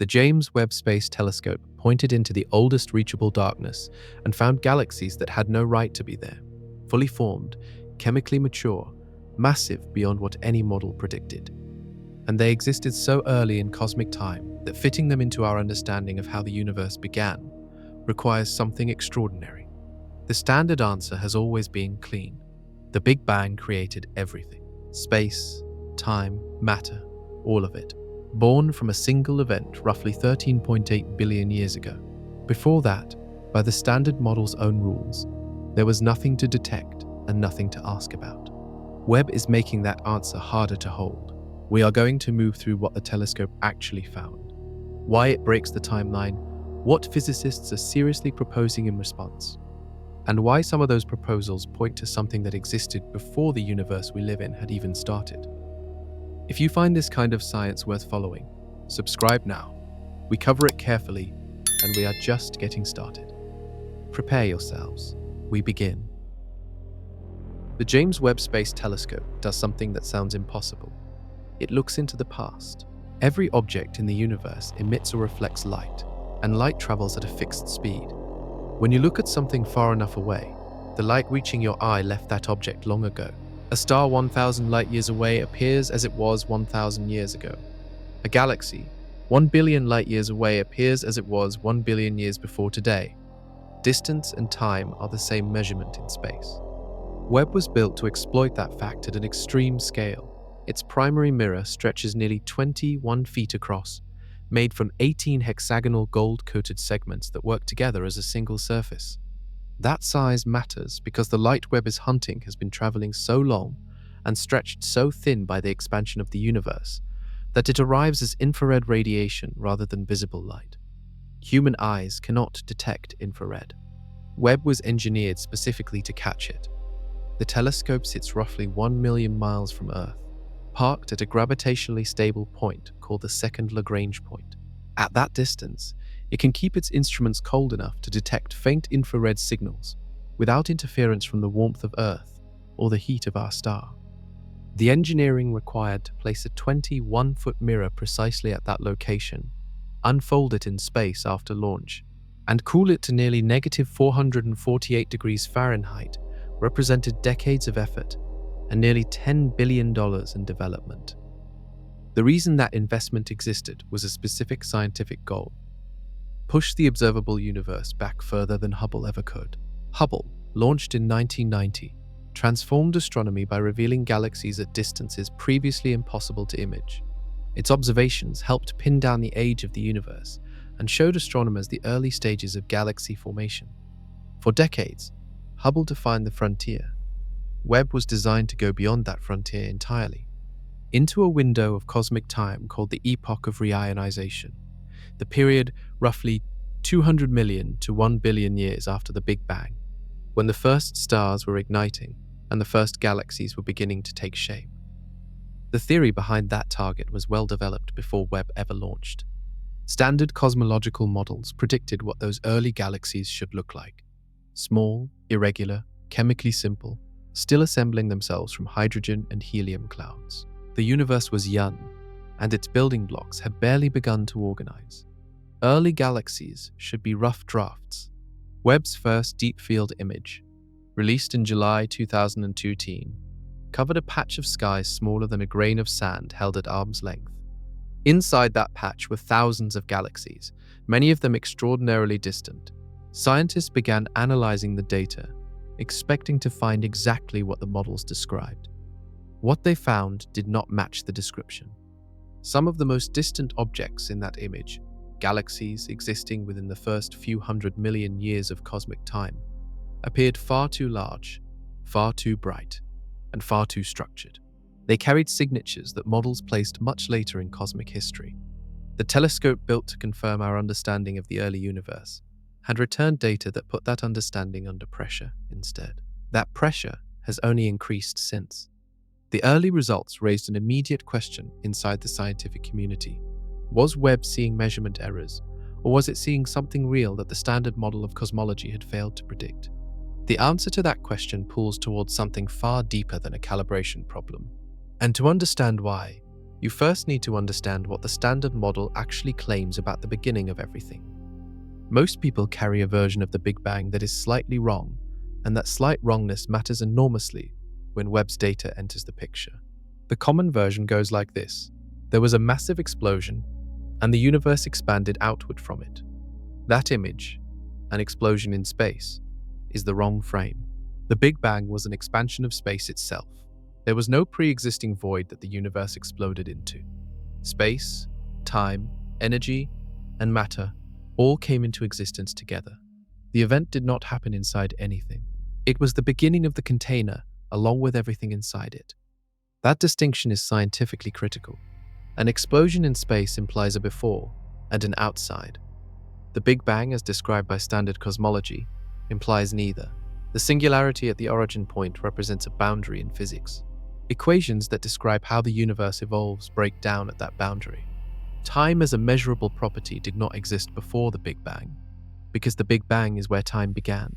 The James Webb Space Telescope pointed into the oldest reachable darkness and found galaxies that had no right to be there, fully formed, chemically mature, massive beyond what any model predicted. And they existed so early in cosmic time that fitting them into our understanding of how the universe began requires something extraordinary. The standard answer has always been clean. The Big Bang created everything. Space, time, matter, all of it. Born from a single event roughly 13.8 billion years ago. Before that, by the standard model's own rules, there was nothing to detect and nothing to ask about. Webb is making that answer harder to hold. We are going to move through what the telescope actually found, why it breaks the timeline, what physicists are seriously proposing in response, and why some of those proposals point to something that existed before the universe we live in had even started. If you find this kind of science worth following, subscribe now. We cover it carefully, and we are just getting started. Prepare yourselves. We begin. The James Webb Space Telescope does something that sounds impossible. It looks into the past. Every object in the universe emits or reflects light, and light travels at a fixed speed. When you look at something far enough away, the light reaching your eye left that object long ago. A star 1,000 light years away appears as it was 1,000 years ago. A galaxy 1 billion light years away appears as it was 1 billion years before today. Distance and time are the same measurement in space. Webb was built to exploit that fact at an extreme scale. Its primary mirror stretches nearly 21 feet across, made from 18 hexagonal gold-coated segments that work together as a single surface. That size matters because the light Webb is hunting has been traveling so long and stretched so thin by the expansion of the universe that it arrives as infrared radiation rather than visible light. Human eyes cannot detect infrared. Webb was engineered specifically to catch it. The telescope sits roughly 1 million miles from Earth, parked at a gravitationally stable point called the second Lagrange point. At that distance, it can keep its instruments cold enough to detect faint infrared signals without interference from the warmth of Earth or the heat of our star. The engineering required to place a 21-foot mirror precisely at that location, unfold it in space after launch, and cool it to nearly negative 448 degrees Fahrenheit represented decades of effort and nearly $10 billion in development. The reason that investment existed was a specific scientific goal: push the observable universe back further than Hubble ever could. Hubble, launched in 1990, transformed astronomy by revealing galaxies at distances previously impossible to image. Its observations helped pin down the age of the universe and showed astronomers the early stages of galaxy formation. For decades, Hubble defined the frontier. Webb was designed to go beyond that frontier entirely, into a window of cosmic time called the epoch of reionization, the period roughly 200 million to 1 billion years after the Big Bang, when the first stars were igniting and the first galaxies were beginning to take shape. The theory behind that target was well developed before Webb ever launched. Standard cosmological models predicted what those early galaxies should look like: small, irregular, chemically simple, still assembling themselves from hydrogen and helium clouds. The universe was young, and its building blocks had barely begun to organize. Early galaxies should be rough drafts. Webb's first deep field image, released in July 2002, covered a patch of sky smaller than a grain of sand held at arm's length. Inside that patch were thousands of galaxies, many of them extraordinarily distant. Scientists began analyzing the data, expecting to find exactly what the models described. What they found did not match the description. Some of the most distant objects in that image, galaxies existing within the first few 100 million years of cosmic time, appeared far too large, far too bright, and far too structured. They carried signatures that models placed much later in cosmic history. The telescope built to confirm our understanding of the early universe had returned data that put that understanding under pressure instead. That pressure has only increased since. The early results raised an immediate question inside the scientific community. Was Webb seeing measurement errors, or was it seeing something real that the standard model of cosmology had failed to predict? The answer to that question pulls towards something far deeper than a calibration problem. And to understand why, you first need to understand what the standard model actually claims about the beginning of everything. Most people carry a version of the Big Bang that is slightly wrong, and that slight wrongness matters enormously when Webb's data enters the picture. The common version goes like this: there was a massive explosion, and the universe expanded outward from it. That image, an explosion in space, is the wrong frame. The Big Bang was an expansion of space itself. There was no pre-existing void that the universe exploded into. Space, time, energy, and matter all came into existence together. The event did not happen inside anything. It was the beginning of the container, along with everything inside it. That distinction is scientifically critical. An explosion in space implies a before and an outside. The Big Bang, as described by standard cosmology, implies neither. The singularity at the origin point represents a boundary in physics. Equations that describe how the universe evolves break down at that boundary. Time as a measurable property did not exist before the Big Bang, because the Big Bang is where time began.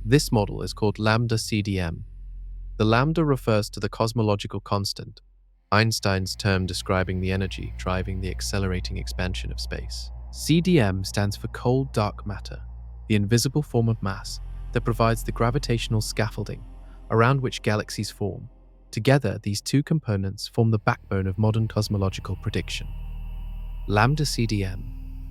This model is called lambda CDM. The lambda refers to the cosmological constant, Einstein's term describing the energy driving the accelerating expansion of space. CDM stands for cold dark matter, the invisible form of mass that provides the gravitational scaffolding around which galaxies form. Together, these two components form the backbone of modern cosmological prediction. Lambda CDM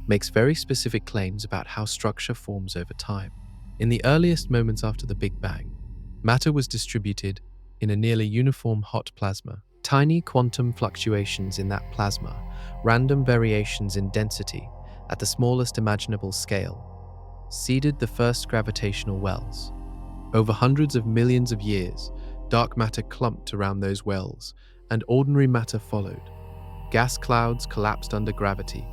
makes very specific claims about how structure forms over time. In the earliest moments after the Big Bang, matter was distributed in a nearly uniform hot plasma. Tiny quantum fluctuations in that plasma, random variations in density at the smallest imaginable scale, seeded the first gravitational wells. Over hundreds of millions of years, dark matter clumped around those wells, and ordinary matter followed. Gas clouds collapsed under gravity,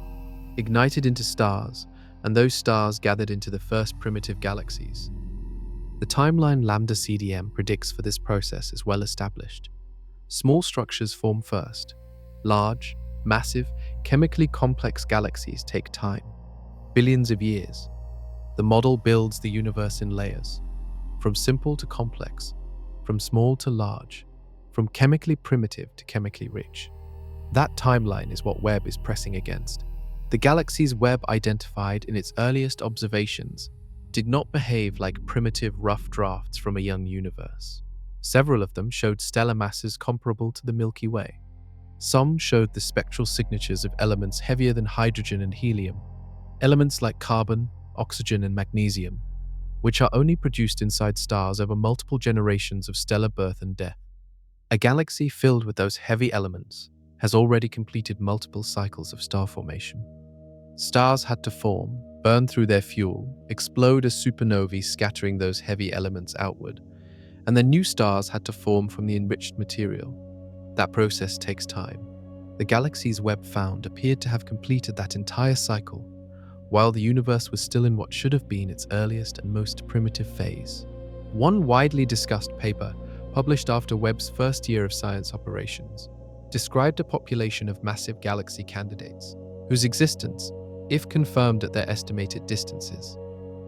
ignited into stars, and those stars gathered into the first primitive galaxies. The timeline lambda CDM predicts for this process is well established. Small structures form first. Large, massive, chemically complex galaxies take time, billions of years. The model builds the universe in layers, from simple to complex, from small to large, from chemically primitive to chemically rich. That timeline is what Webb is pressing against. The galaxies Webb identified in its earliest observations did not behave like primitive rough drafts from a young universe. Several of them showed stellar masses comparable to the Milky Way. Some showed the spectral signatures of elements heavier than hydrogen and helium, elements like carbon, oxygen, and magnesium, which are only produced inside stars over multiple generations of stellar birth and death. A galaxy filled with those heavy elements has already completed multiple cycles of star formation. Stars had to form, burn through their fuel, explode as supernovae scattering those heavy elements outward, and then new stars had to form from the enriched material. That process takes time. The galaxies Webb found appeared to have completed that entire cycle, while the universe was still in what should have been its earliest and most primitive phase. One widely discussed paper, published after Webb's first year of science operations, described a population of massive galaxy candidates, whose existence, if confirmed at their estimated distances,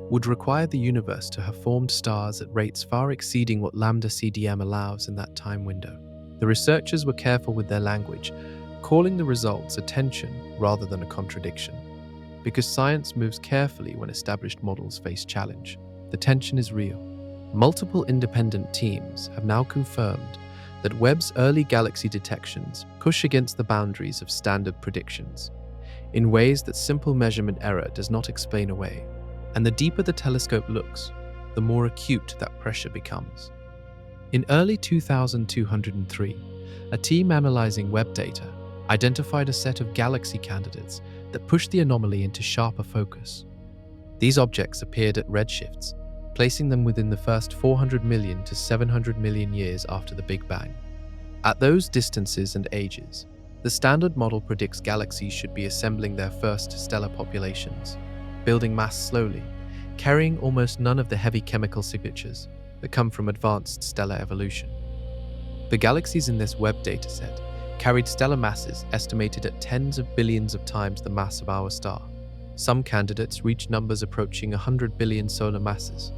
would require the universe to have formed stars at rates far exceeding what lambda CDM allows in that time window. The researchers were careful with their language, calling the results a tension rather than a contradiction. Because science moves carefully when established models face challenge, the tension is real. Multiple independent teams have now confirmed that Webb's early galaxy detections push against the boundaries of standard predictions in ways that simple measurement error does not explain away. And the deeper the telescope looks, the more acute that pressure becomes. In early 2203, a team analyzing Webb data identified a set of galaxy candidates that pushed the anomaly into sharper focus. These objects appeared at redshifts, placing them within the first 400 million to 700 million years after the Big Bang. At those distances and ages, the standard model predicts galaxies should be assembling their first stellar populations, building mass slowly, carrying almost none of the heavy chemical signatures that come from advanced stellar evolution. The galaxies in this Webb dataset carried stellar masses estimated at tens of billions of times the mass of our star. Some candidates reached numbers approaching 100 billion solar masses.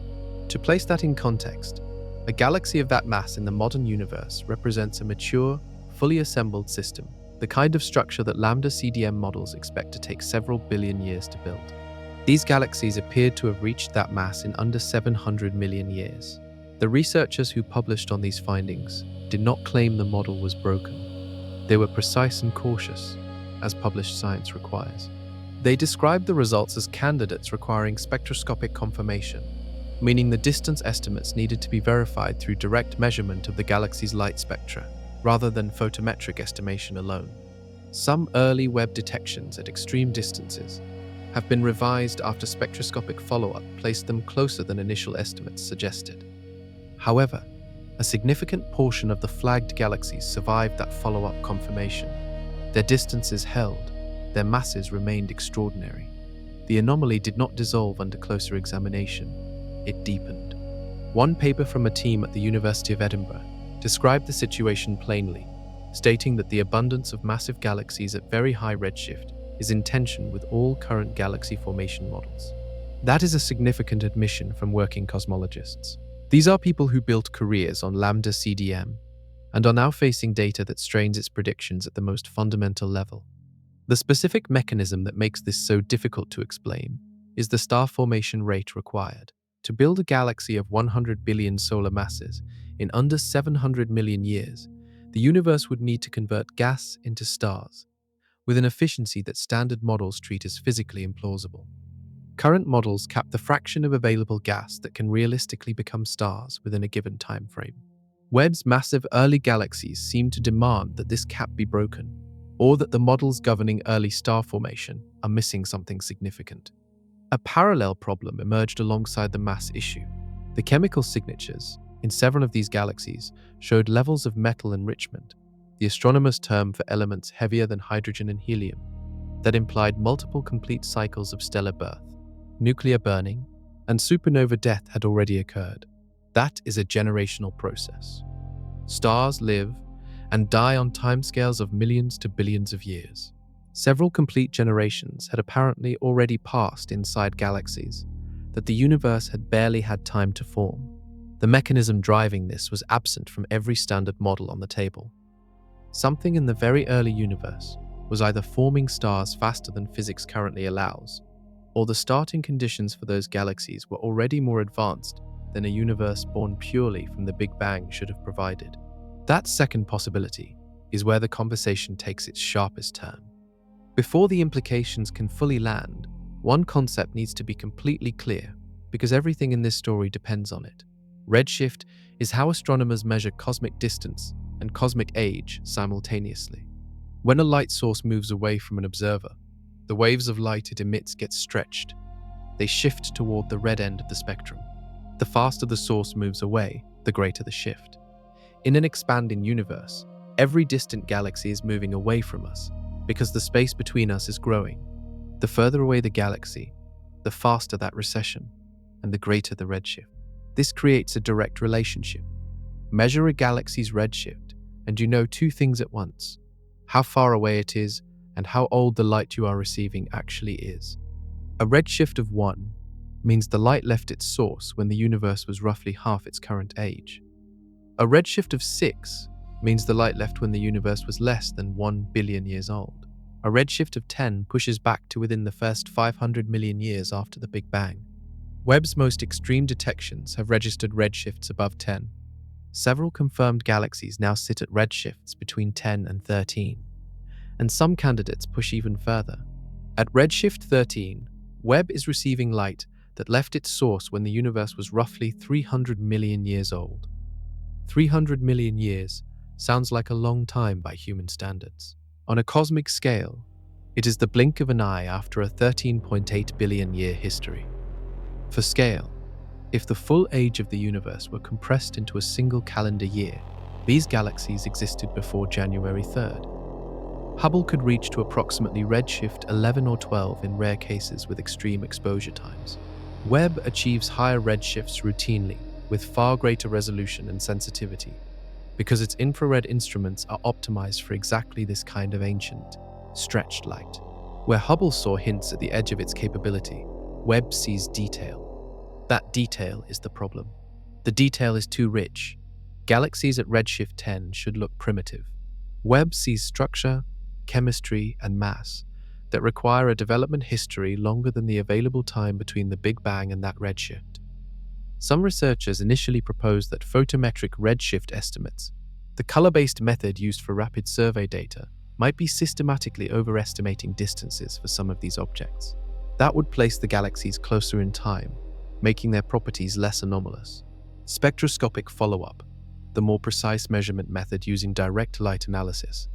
To place that in context, a galaxy of that mass in the modern universe represents a mature, fully assembled system, the kind of structure that lambda CDM models expect to take several billion years to build. These galaxies appeared to have reached that mass in under 700 million years. The researchers who published on these findings did not claim the model was broken. They were precise and cautious, as published science requires. They described the results as candidates requiring spectroscopic confirmation, meaning the distance estimates needed to be verified through direct measurement of the galaxy's light spectra, rather than photometric estimation alone. Some early Webb detections at extreme distances have been revised after spectroscopic follow-up placed them closer than initial estimates suggested. However, a significant portion of the flagged galaxies survived that follow-up confirmation. Their distances held, their masses remained extraordinary. The anomaly did not dissolve under closer examination, it deepened. One paper from a team at the University of Edinburgh described the situation plainly, stating that the abundance of massive galaxies at very high redshift is in tension with all current galaxy formation models. That is a significant admission from working cosmologists. These are people who built careers on lambda CDM and are now facing data that strains its predictions at the most fundamental level. The specific mechanism that makes this so difficult to explain is the star formation rate required. To build a galaxy of 100 billion solar masses in under 700 million years, the universe would need to convert gas into stars, with an efficiency that standard models treat as physically implausible. Current models cap the fraction of available gas that can realistically become stars within a given time frame. Webb's massive early galaxies seem to demand that this cap be broken, or that the models governing early star formation are missing something significant. A parallel problem emerged alongside the mass issue. The chemical signatures in several of these galaxies showed levels of metal enrichment, the astronomers' term for elements heavier than hydrogen and helium, that implied multiple complete cycles of stellar birth. Nuclear burning and supernova death had already occurred. That is a generational process. Stars live and die on timescales of millions to billions of years. Several complete generations had apparently already passed inside galaxies that the universe had barely had time to form. The mechanism driving this was absent from every standard model on the table. Something in the very early universe was either forming stars faster than physics currently allows, or the starting conditions for those galaxies were already more advanced than a universe born purely from the Big Bang should have provided. That second possibility is where the conversation takes its sharpest turn. Before the implications can fully land, one concept needs to be completely clear, because everything in this story depends on it. Redshift is how astronomers measure cosmic distance and cosmic age simultaneously. When a light source moves away from an observer, the waves of light it emits get stretched. They shift toward the red end of the spectrum. The faster the source moves away, the greater the shift. In an expanding universe, every distant galaxy is moving away from us, because the space between us is growing. The further away the galaxy, the faster that recession, and the greater the redshift. This creates a direct relationship. Measure a galaxy's redshift, and you know two things at once: how far away it is, and how old the light you are receiving actually is. A redshift of 1 means the light left its source when the universe was roughly half its current age. A redshift of 6 means the light left when the universe was less than 1 billion years old. A redshift of 10 pushes back to within the first 500 million years after the Big Bang. Webb's most extreme detections have registered redshifts above 10. Several confirmed galaxies now sit at redshifts between 10 and 13, and some candidates push even further. At redshift 13, Webb is receiving light that left its source when the universe was roughly 300 million years old. 300 million years sounds like a long time by human standards. On a cosmic scale, it is the blink of an eye after a 13.8 billion year history. For scale, if the full age of the universe were compressed into a single calendar year, these galaxies existed before January 3rd. Hubble could reach to approximately redshift 11 or 12 in rare cases with extreme exposure times. Webb achieves higher redshifts routinely, with far greater resolution and sensitivity, because its infrared instruments are optimized for exactly this kind of ancient, stretched light. Where Hubble saw hints at the edge of its capability, Webb sees detail. That detail is the problem. The detail is too rich. Galaxies at redshift 10 should look primitive. Webb sees structure, chemistry, and mass that require a development history longer than the available time between the Big Bang and that redshift. Some researchers initially proposed that photometric redshift estimates, the color-based method used for rapid survey data, might be systematically overestimating distances for some of these objects. That would place the galaxies closer in time, making their properties less anomalous. Spectroscopic follow-up, the more precise measurement method using direct light analysis,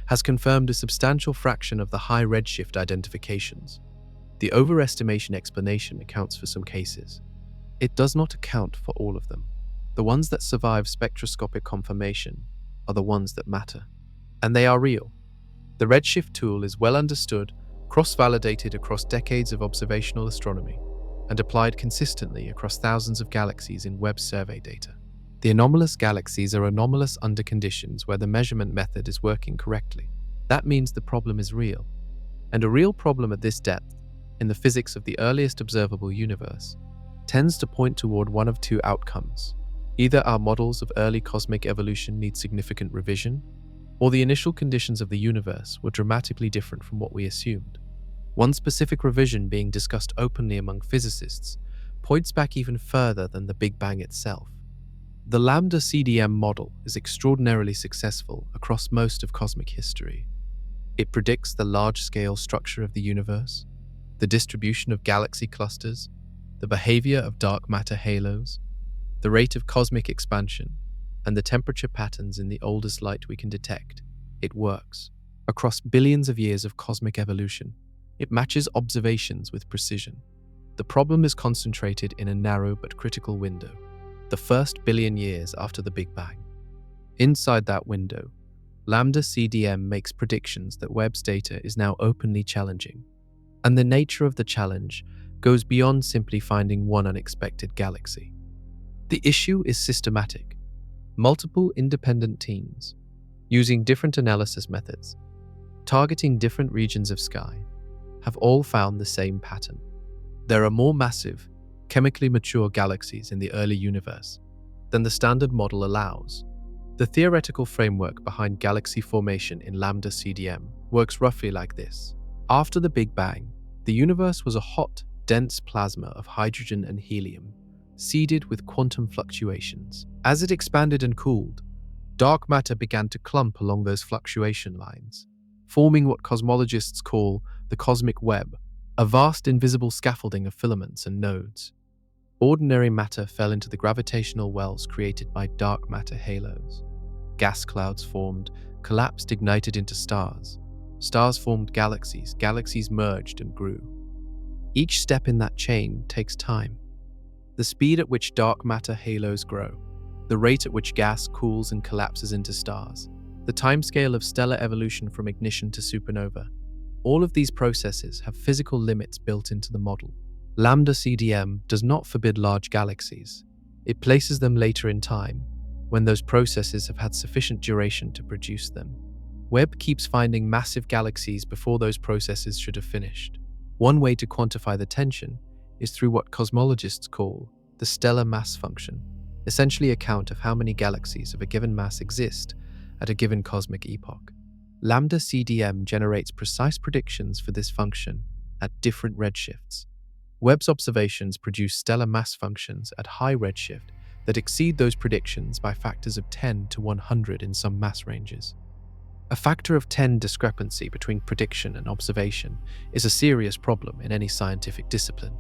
has confirmed a substantial fraction of the high redshift identifications. The overestimation explanation accounts for some cases. It does not account for all of them. The ones that survive spectroscopic confirmation are the ones that matter. And they are real. The redshift tool is well understood, cross-validated across decades of observational astronomy, and applied consistently across thousands of galaxies in Webb survey data. The anomalous galaxies are anomalous under conditions where the measurement method is working correctly. That means the problem is real. And a real problem at this depth, in the physics of the earliest observable universe, tends to point toward one of two outcomes. Either our models of early cosmic evolution need significant revision, or the initial conditions of the universe were dramatically different from what we assumed. One specific revision being discussed openly among physicists points back even further than the Big Bang itself. The lambda CDM model is extraordinarily successful across most of cosmic history. It predicts the large-scale structure of the universe, the distribution of galaxy clusters, the behavior of dark matter halos, the rate of cosmic expansion, and the temperature patterns in the oldest light we can detect. It works. Across billions of years of cosmic evolution, it matches observations with precision. The problem is concentrated in a narrow but critical window, the first billion years after the Big Bang. Inside that window, lambda CDM makes predictions that Webb's data is now openly challenging. And the nature of the challenge goes beyond simply finding one unexpected galaxy. The issue is systematic. Multiple independent teams, using different analysis methods, targeting different regions of sky, have all found the same pattern. There are more massive, chemically mature galaxies in the early universe than the standard model allows. The theoretical framework behind galaxy formation in lambda CDM works roughly like this. After the Big Bang, the universe was a hot, dense plasma of hydrogen and helium, seeded with quantum fluctuations. As it expanded and cooled, dark matter began to clump along those fluctuation lines, forming what cosmologists call the cosmic web, a vast invisible scaffolding of filaments and nodes. Ordinary matter fell into the gravitational wells created by dark matter halos. Gas clouds formed, collapsed, ignited into stars. Stars formed galaxies, galaxies merged and grew. Each step in that chain takes time. The speed at which dark matter halos grow, the rate at which gas cools and collapses into stars, the timescale of stellar evolution from ignition to supernova. All of these processes have physical limits built into the model. Lambda CDM does not forbid large galaxies. It places them later in time, when those processes have had sufficient duration to produce them. Webb keeps finding massive galaxies before those processes should have finished. One way to quantify the tension is through what cosmologists call the stellar mass function, essentially a count of how many galaxies of a given mass exist at a given cosmic epoch. Lambda CDM generates precise predictions for this function at different redshifts. Webb's observations produce stellar mass functions at high redshift that exceed those predictions by factors of 10 to 100 in some mass ranges. A factor of 10 discrepancy between prediction and observation is a serious problem in any scientific discipline.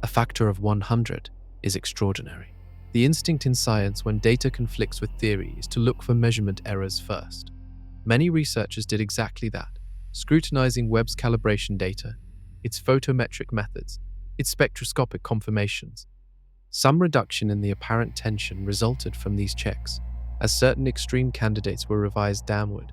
A factor of 100 is extraordinary. The instinct in science when data conflicts with theory is to look for measurement errors first. Many researchers did exactly that, scrutinizing Webb's calibration data, its photometric methods, its spectroscopic confirmations. Some reduction in the apparent tension resulted from these checks, as certain extreme candidates were revised downward,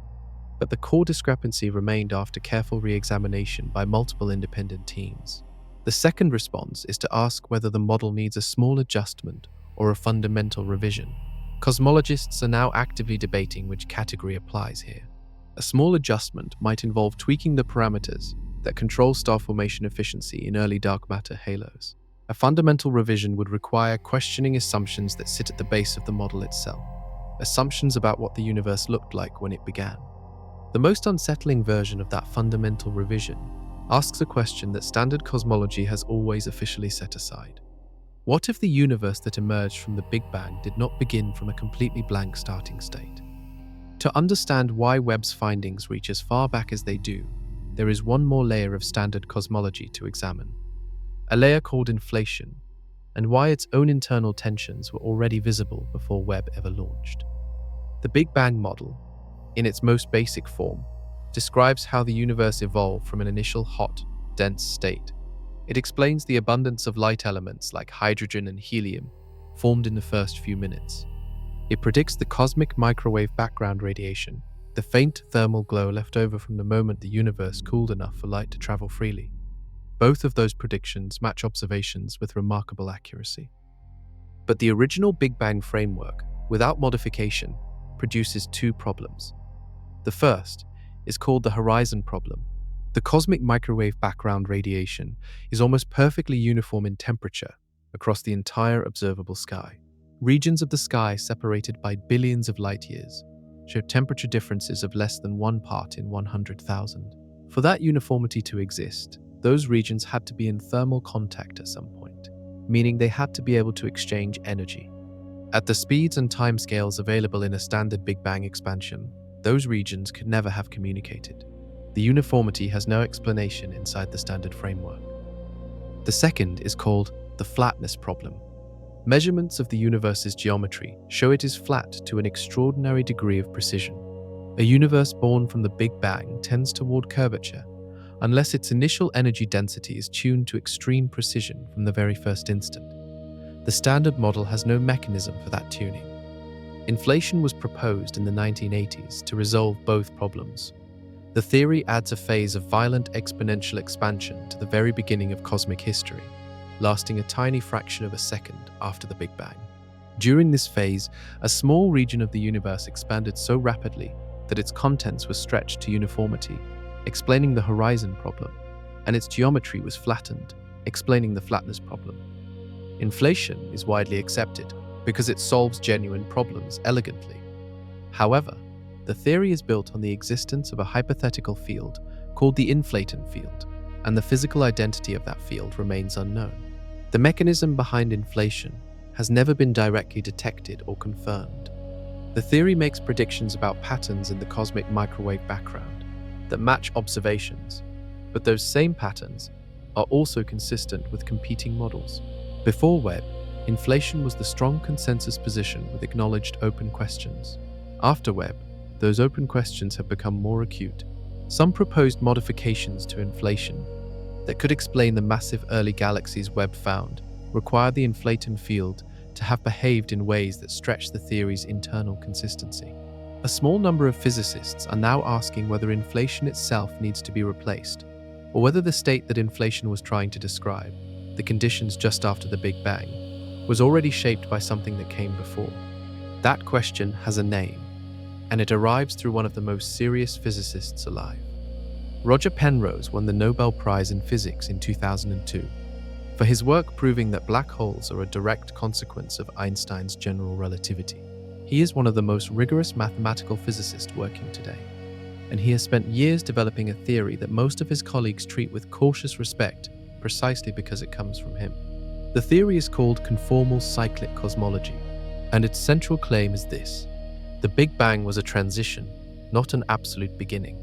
but the core discrepancy remained after careful re-examination by multiple independent teams. The second response is to ask whether the model needs a small adjustment or a fundamental revision. Cosmologists are now actively debating which category applies here. A small adjustment might involve tweaking the parameters that control star formation efficiency in early dark matter halos. A fundamental revision would require questioning assumptions that sit at the base of the model itself, assumptions about what the universe looked like when it began. The most unsettling version of that fundamental revision asks a question that standard cosmology has always officially set aside. What if the universe that emerged from the Big Bang did not begin from a completely blank starting state? To understand why Webb's findings reach as far back as they do, there is one more layer of standard cosmology to examine, a layer called inflation, and why its own internal tensions were already visible before Webb ever launched. The Big Bang model, in its most basic form, describes how the universe evolved from an initial hot, dense state. It explains the abundance of light elements like hydrogen and helium formed in the first few minutes. It predicts the cosmic microwave background radiation, the faint thermal glow left over from the moment the universe cooled enough for light to travel freely. Both of those predictions match observations with remarkable accuracy. But the original Big Bang framework, without modification, produces two problems. The first is called the horizon problem. The cosmic microwave background radiation is almost perfectly uniform in temperature across the entire observable sky. Regions of the sky separated by billions of light years show temperature differences of less than 1 part in 100,000. For that uniformity to exist, those regions had to be in thermal contact at some point, meaning they had to be able to exchange energy. At the speeds and timescales available in a standard Big Bang expansion, those regions could never have communicated. The uniformity has no explanation inside the standard framework. The second is called the flatness problem. Measurements of the universe's geometry show it is flat to an extraordinary degree of precision. A universe born from the Big Bang tends toward curvature, unless its initial energy density is tuned to extreme precision from the very first instant. The standard model has no mechanism for that tuning. Inflation was proposed in the 1980s to resolve both problems. The theory adds a phase of violent exponential expansion to the very beginning of cosmic history, lasting a tiny fraction of a second after the Big Bang. During this phase, a small region of the universe expanded so rapidly that its contents were stretched to uniformity, explaining the horizon problem, and its geometry was flattened, explaining the flatness problem. Inflation is widely accepted because it solves genuine problems elegantly. However, the theory is built on the existence of a hypothetical field called the inflaton field, and the physical identity of that field remains unknown. The mechanism behind inflation has never been directly detected or confirmed. The theory makes predictions about patterns in the cosmic microwave background that match observations, but those same patterns are also consistent with competing models. Before Webb, inflation was the strong consensus position with acknowledged open questions. After Webb, those open questions have become more acute. Some proposed modifications to inflation that could explain the massive early galaxies Webb found required the inflaton field to have behaved in ways that stretch the theory's internal consistency. A small number of physicists are now asking whether inflation itself needs to be replaced, or whether the state that inflation was trying to describe, the conditions just after the Big Bang, was already shaped by something that came before. That question has a name, and it arrives through one of the most serious physicists alive. Roger Penrose won the Nobel Prize in Physics in 2002 for his work proving that black holes are a direct consequence of Einstein's general relativity. He is one of the most rigorous mathematical physicists working today, and he has spent years developing a theory that most of his colleagues treat with cautious respect precisely because it comes from him. The theory is called conformal cyclic cosmology, and its central claim is this: the Big Bang was a transition, not an absolute beginning.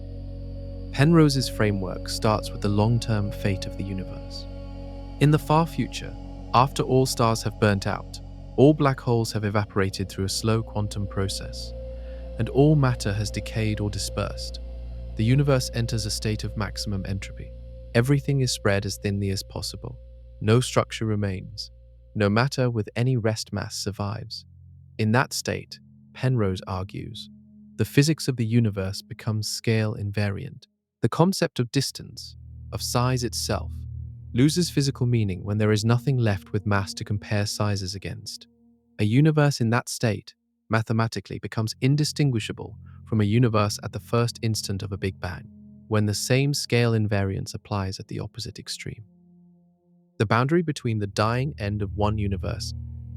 Penrose's framework starts with the long-term fate of the universe. In the far future, after all stars have burnt out, all black holes have evaporated through a slow quantum process, and all matter has decayed or dispersed, the universe enters a state of maximum entropy. Everything is spread as thinly as possible. No structure remains. No matter with any rest mass survives. In that state, Penrose argues, the physics of the universe becomes scale invariant. The concept of distance, of size itself, loses physical meaning when there is nothing left with mass to compare sizes against. A universe in that state, mathematically, becomes indistinguishable from a universe at the first instant of a Big Bang, when the same scale invariance applies at the opposite extreme. The boundary between the dying end of one universe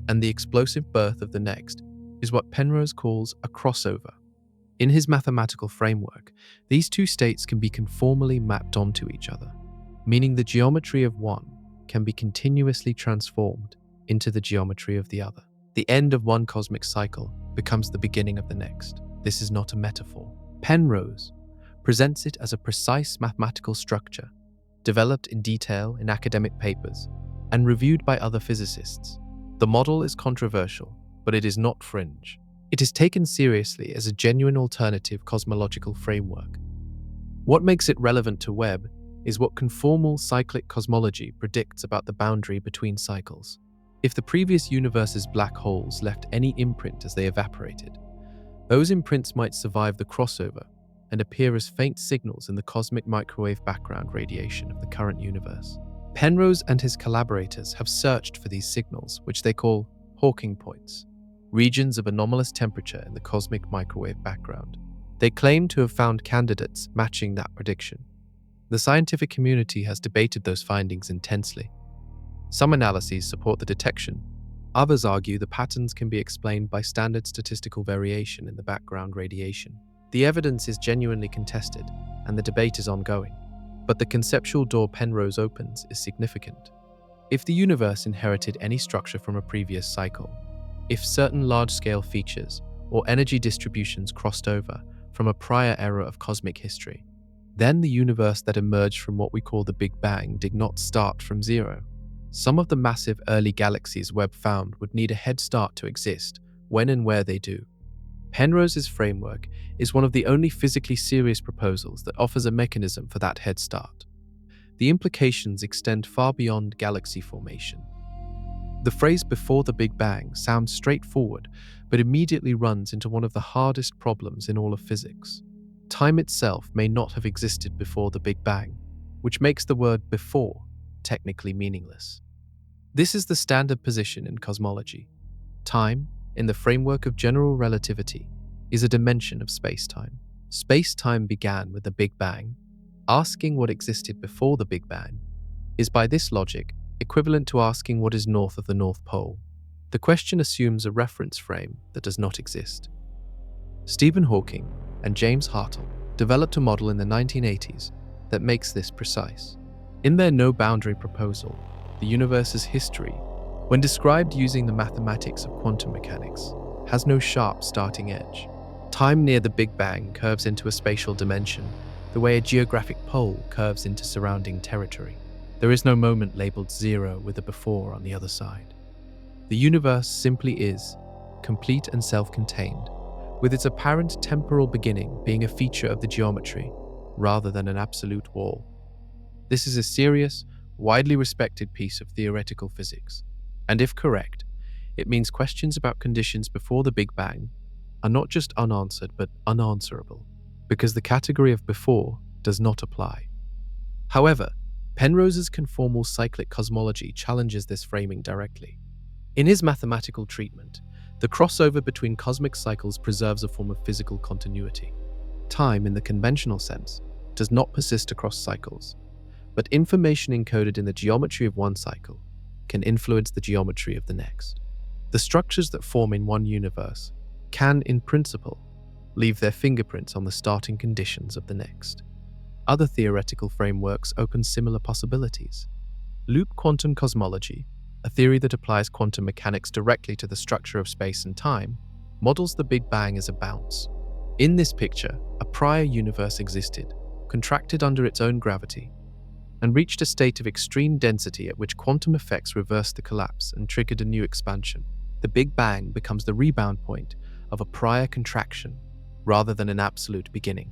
and the explosive birth of the next is what Penrose calls a crossover. In his mathematical framework, these two states can be conformally mapped onto each other, meaning the geometry of one can be continuously transformed into the geometry of the other. The end of one cosmic cycle becomes the beginning of the next. This is not a metaphor. Penrose presents it as a precise mathematical structure, developed in detail in academic papers and reviewed by other physicists. The model is controversial, but it is not fringe. It is taken seriously as a genuine alternative cosmological framework. What makes it relevant to Webb is what conformal cyclic cosmology predicts about the boundary between cycles. If the previous universe's black holes left any imprint as they evaporated, those imprints might survive the crossover and appear as faint signals in the cosmic microwave background radiation of the current universe. Penrose and his collaborators have searched for these signals, which they call Hawking points, regions of anomalous temperature in the cosmic microwave background. They claim to have found candidates matching that prediction. The scientific community has debated those findings intensely. Some analyses support the detection. Others argue the patterns can be explained by standard statistical variation in the background radiation. The evidence is genuinely contested, and the debate is ongoing. But the conceptual door Penrose opens is significant. If the universe inherited any structure from a previous cycle, if certain large-scale features or energy distributions crossed over from a prior era of cosmic history, then the universe that emerged from what we call the Big Bang did not start from zero. Some of the massive early galaxies Webb found would need a head start to exist, when and where they do. Penrose's framework is one of the only physically serious proposals that offers a mechanism for that head start. The implications extend far beyond galaxy formation. The phrase "before the Big Bang" sounds straightforward, but immediately runs into one of the hardest problems in all of physics. Time itself may not have existed before the Big Bang, which makes the word "before" technically meaningless. This is the standard position in cosmology. Time, in the framework of general relativity, is a dimension of space-time. Space-time began with the Big Bang. Asking what existed before the Big Bang is, by this logic, equivalent to asking what is north of the North Pole. The question assumes a reference frame that does not exist. Stephen Hawking and James Hartle developed a model in the 1980s that makes this precise. In their no-boundary proposal, the universe's history, when described using the mathematics of quantum mechanics, has no sharp starting edge. Time near the Big Bang curves into a spatial dimension, the way a geographic pole curves into surrounding territory. There is no moment labeled zero with a before on the other side. The universe simply is, complete and self-contained, with its apparent temporal beginning being a feature of the geometry rather than an absolute wall. This is a serious, widely respected piece of theoretical physics, and if correct, it means questions about conditions before the Big Bang are not just unanswered but unanswerable, because the category of before does not apply. However, Penrose's conformal cyclic cosmology challenges this framing directly. In his mathematical treatment, the crossover between cosmic cycles preserves a form of physical continuity. Time, in the conventional sense, does not persist across cycles, but information encoded in the geometry of one cycle can influence the geometry of the next. The structures that form in one universe can, in principle, leave their fingerprints on the starting conditions of the next. Other theoretical frameworks open similar possibilities. Loop quantum cosmology, a theory that applies quantum mechanics directly to the structure of space and time, models the Big Bang as a bounce. In this picture, a prior universe existed, contracted under its own gravity, and reached a state of extreme density at which quantum effects reversed the collapse and triggered a new expansion. The Big Bang becomes the rebound point of a prior contraction rather than an absolute beginning.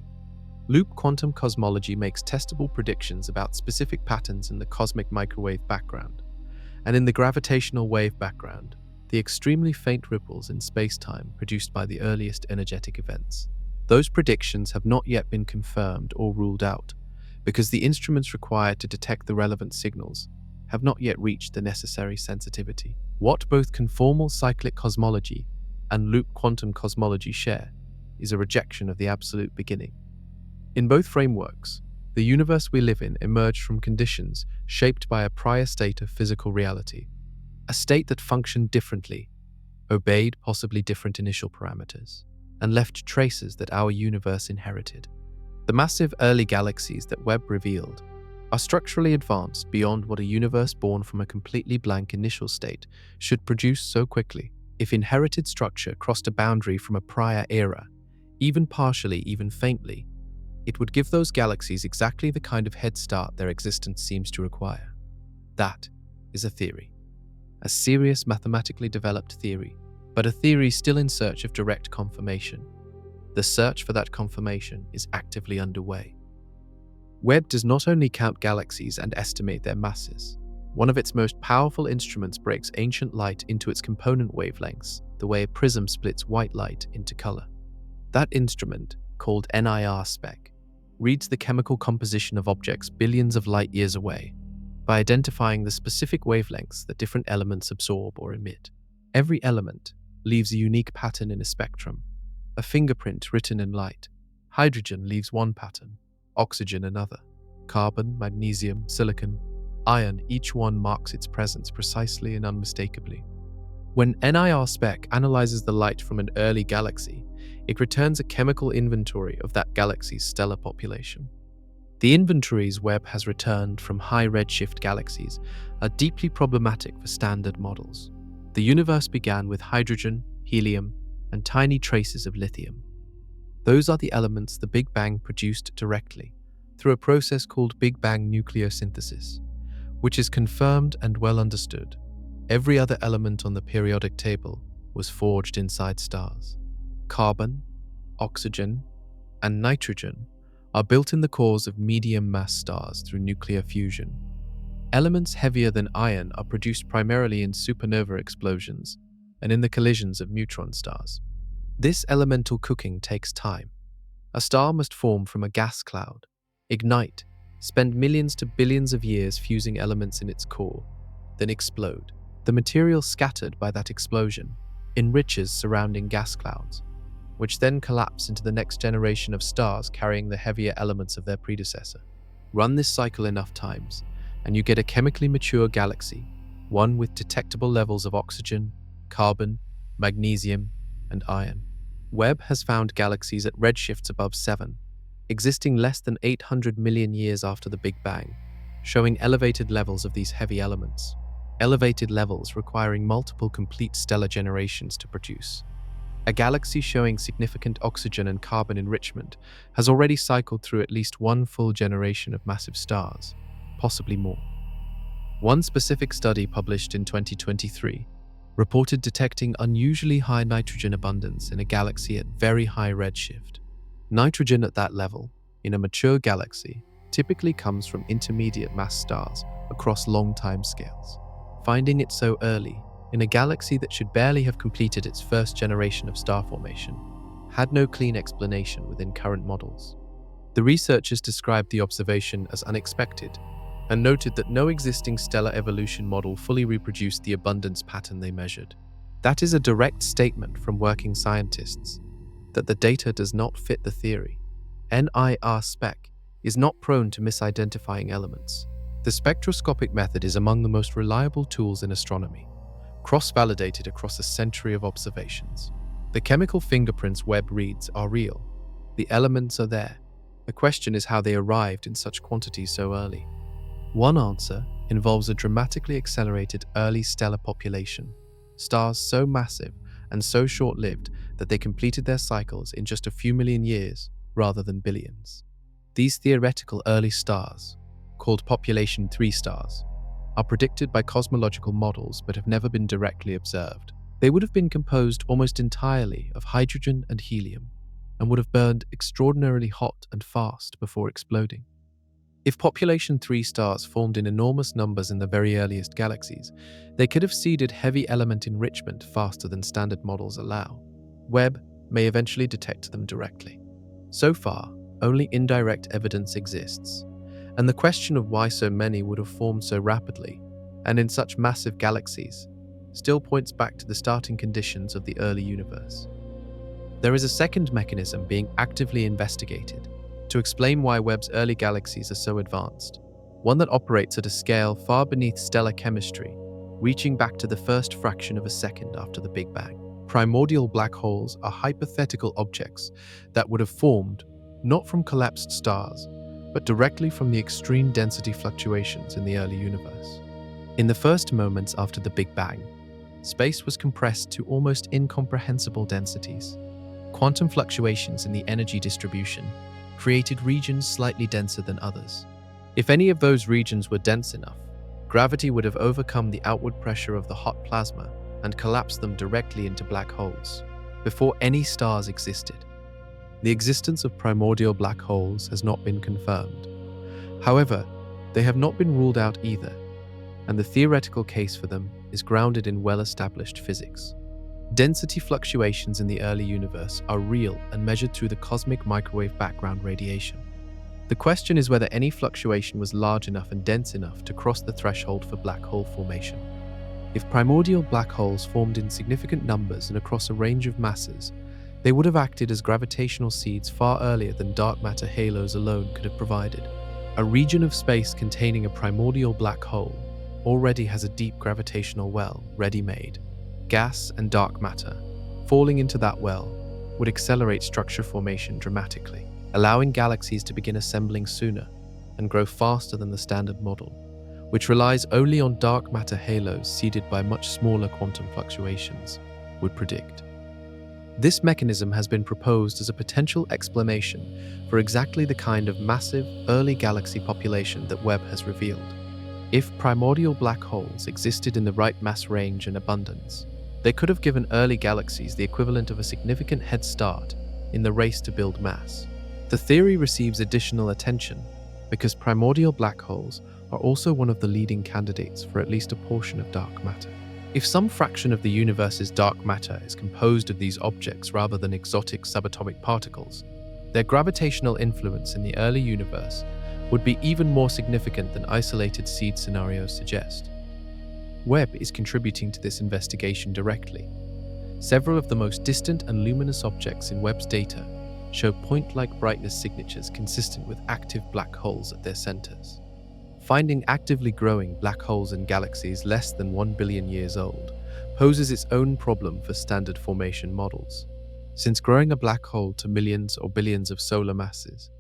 Loop quantum cosmology makes testable predictions about specific patterns in the cosmic microwave background, and in the gravitational wave background, the extremely faint ripples in space-time produced by the earliest energetic events. Those predictions have not yet been confirmed or ruled out, because the instruments required to detect the relevant signals have not yet reached the necessary sensitivity. What both conformal cyclic cosmology and loop quantum cosmology share is a rejection of the absolute beginning. In both frameworks, the universe we live in emerged from conditions shaped by a prior state of physical reality, a state that functioned differently, obeyed possibly different initial parameters. and left traces that our universe inherited. The massive early galaxies that Webb revealed are structurally advanced beyond what a universe born from a completely blank initial state should produce so quickly. If inherited structure crossed a boundary from a prior era, even partially, even faintly, it would give those galaxies exactly the kind of head start their existence seems to require. That is a theory. A serious mathematically developed theory, but a theory still in search of direct confirmation. The search for that confirmation is actively underway. Webb does not only count galaxies and estimate their masses. One of its most powerful instruments breaks ancient light into its component wavelengths, the way a prism splits white light into color. That instrument, called NIR spec, reads the chemical composition of objects billions of light years away by identifying the specific wavelengths that different elements absorb or emit. Every element leaves a unique pattern in a spectrum, a fingerprint written in light. Hydrogen leaves one pattern, oxygen another. Carbon, magnesium, silicon, iron, each one marks its presence precisely and unmistakably. When NIR spec analyzes the light from an early galaxy, it returns a chemical inventory of that galaxy's stellar population. The inventories Webb has returned from high redshift galaxies are deeply problematic for standard models. The universe began with hydrogen, helium, and tiny traces of lithium. Those are the elements the Big Bang produced directly through a process called Big Bang nucleosynthesis, which is confirmed and well understood. Every other element on the periodic table was forged inside stars. Carbon, oxygen, and nitrogen are built in the cores of medium-mass stars through nuclear fusion. Elements heavier than iron are produced primarily in supernova explosions and in the collisions of neutron stars. This elemental cooking takes time. A star must form from a gas cloud, ignite, spend millions to billions of years fusing elements in its core, then explode. The material scattered by that explosion enriches surrounding gas clouds, which then collapse into the next generation of stars carrying the heavier elements of their predecessor. Run this cycle enough times, and you get a chemically mature galaxy, one with detectable levels of oxygen, carbon, magnesium, and iron. Webb has found galaxies at redshifts above 7, existing less than 800 million years after the Big Bang, showing elevated levels of these heavy elements. Elevated levels requiring multiple complete stellar generations to produce. A galaxy showing significant oxygen and carbon enrichment has already cycled through at least one full generation of massive stars, possibly more. One specific study published in 2023 reported detecting unusually high nitrogen abundance in a galaxy at very high redshift. Nitrogen at that level, in a mature galaxy, typically comes from intermediate mass stars across long time scales. Finding it so early, in a galaxy that should barely have completed its first generation of star formation, had no clean explanation within current models. The researchers described the observation as unexpected and noted that no existing stellar evolution model fully reproduced the abundance pattern they measured. That is a direct statement from working scientists that the data does not fit the theory. NIR spec is not prone to misidentifying elements. The spectroscopic method is among the most reliable tools in astronomy, cross-validated across a century of observations. The chemical fingerprints Webb reads are real. The elements are there. The question is how they arrived in such quantities so early. One answer involves a dramatically accelerated early stellar population, stars so massive and so short-lived that they completed their cycles in just a few million years rather than billions. These theoretical early stars, called population 3 stars, are predicted by cosmological models but have never been directly observed. They would have been composed almost entirely of hydrogen and helium and would have burned extraordinarily hot and fast before exploding. If population 3 stars formed in enormous numbers in the very earliest galaxies, they could have seeded heavy element enrichment faster than standard models allow. Webb may eventually detect them directly. So far, only indirect evidence exists, and the question of why so many would have formed so rapidly and in such massive galaxies still points back to the starting conditions of the early universe. There is a second mechanism being actively investigated to explain why Webb's early galaxies are so advanced, one that operates at a scale far beneath stellar chemistry, reaching back to the first fraction of a second after the Big Bang. Primordial black holes are hypothetical objects that would have formed not from collapsed stars, but directly from the extreme density fluctuations in the early universe. In the first moments after the Big Bang, space was compressed to almost incomprehensible densities. Quantum fluctuations in the energy distribution created regions slightly denser than others. If any of those regions were dense enough, gravity would have overcome the outward pressure of the hot plasma and collapsed them directly into black holes, before any stars existed. The existence of primordial black holes has not been confirmed. However, they have not been ruled out either, and the theoretical case for them is grounded in well-established physics. Density fluctuations in the early universe are real and measured through the cosmic microwave background radiation. The question is whether any fluctuation was large enough and dense enough to cross the threshold for black hole formation. If primordial black holes formed in significant numbers and across a range of masses, they would have acted as gravitational seeds far earlier than dark matter halos alone could have provided. A region of space containing a primordial black hole already has a deep gravitational well ready-made. Gas and dark matter falling into that well would accelerate structure formation dramatically, allowing galaxies to begin assembling sooner and grow faster than the standard model, which relies only on dark matter halos seeded by much smaller quantum fluctuations, would predict. This mechanism has been proposed as a potential explanation for exactly the kind of massive, early galaxy population that Webb has revealed. If primordial black holes existed in the right mass range and abundance, they could have given early galaxies the equivalent of a significant head start in the race to build mass. The theory receives additional attention because primordial black holes are also one of the leading candidates for at least a portion of dark matter. If some fraction of the universe's dark matter is composed of these objects rather than exotic subatomic particles, their gravitational influence in the early universe would be even more significant than isolated seed scenarios suggest. Webb is contributing to this investigation directly. Several of the most distant and luminous objects in Webb's data show point-like brightness signatures consistent with active black holes at their centers. Finding actively growing black holes in galaxies less than 1 billion years old poses its own problem for standard formation models, since growing a black hole to millions or billions of solar masses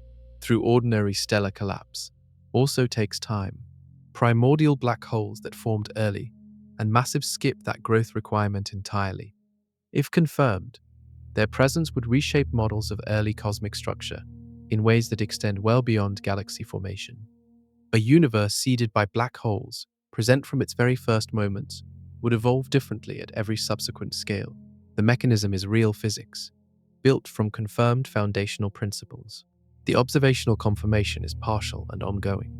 through ordinary stellar collapse also takes time. Primordial black holes that formed early and massive skip that growth requirement entirely. If confirmed, their presence would reshape models of early cosmic structure in ways that extend well beyond galaxy formation. A universe seeded by black holes, present from its very first moments, would evolve differently at every subsequent scale. The mechanism is real physics, built from confirmed foundational principles. The observational confirmation is partial and ongoing,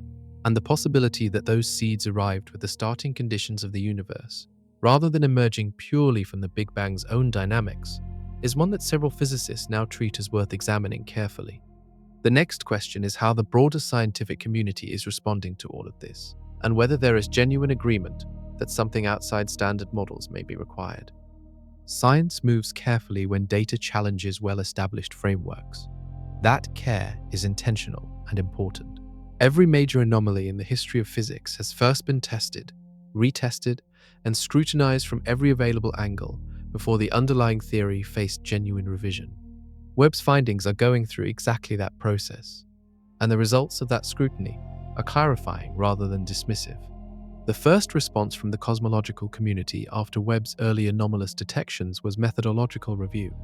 and the possibility that those seeds arrived with the starting conditions of the universe, rather than emerging purely from the Big Bang's own dynamics, is one that several physicists now treat as worth examining carefully. The next question is how the broader scientific community is responding to all of this, and whether there is genuine agreement that something outside standard models may be required. Science moves carefully when data challenges well-established frameworks. That care is intentional and important. Every major anomaly in the history of physics has first been tested, retested, and scrutinized from every available angle before the underlying theory faced genuine revision. Webb's findings are going through exactly that process, and the results of that scrutiny are clarifying rather than dismissive. The first response from the cosmological community after Webb's early anomalous detections was methodological review.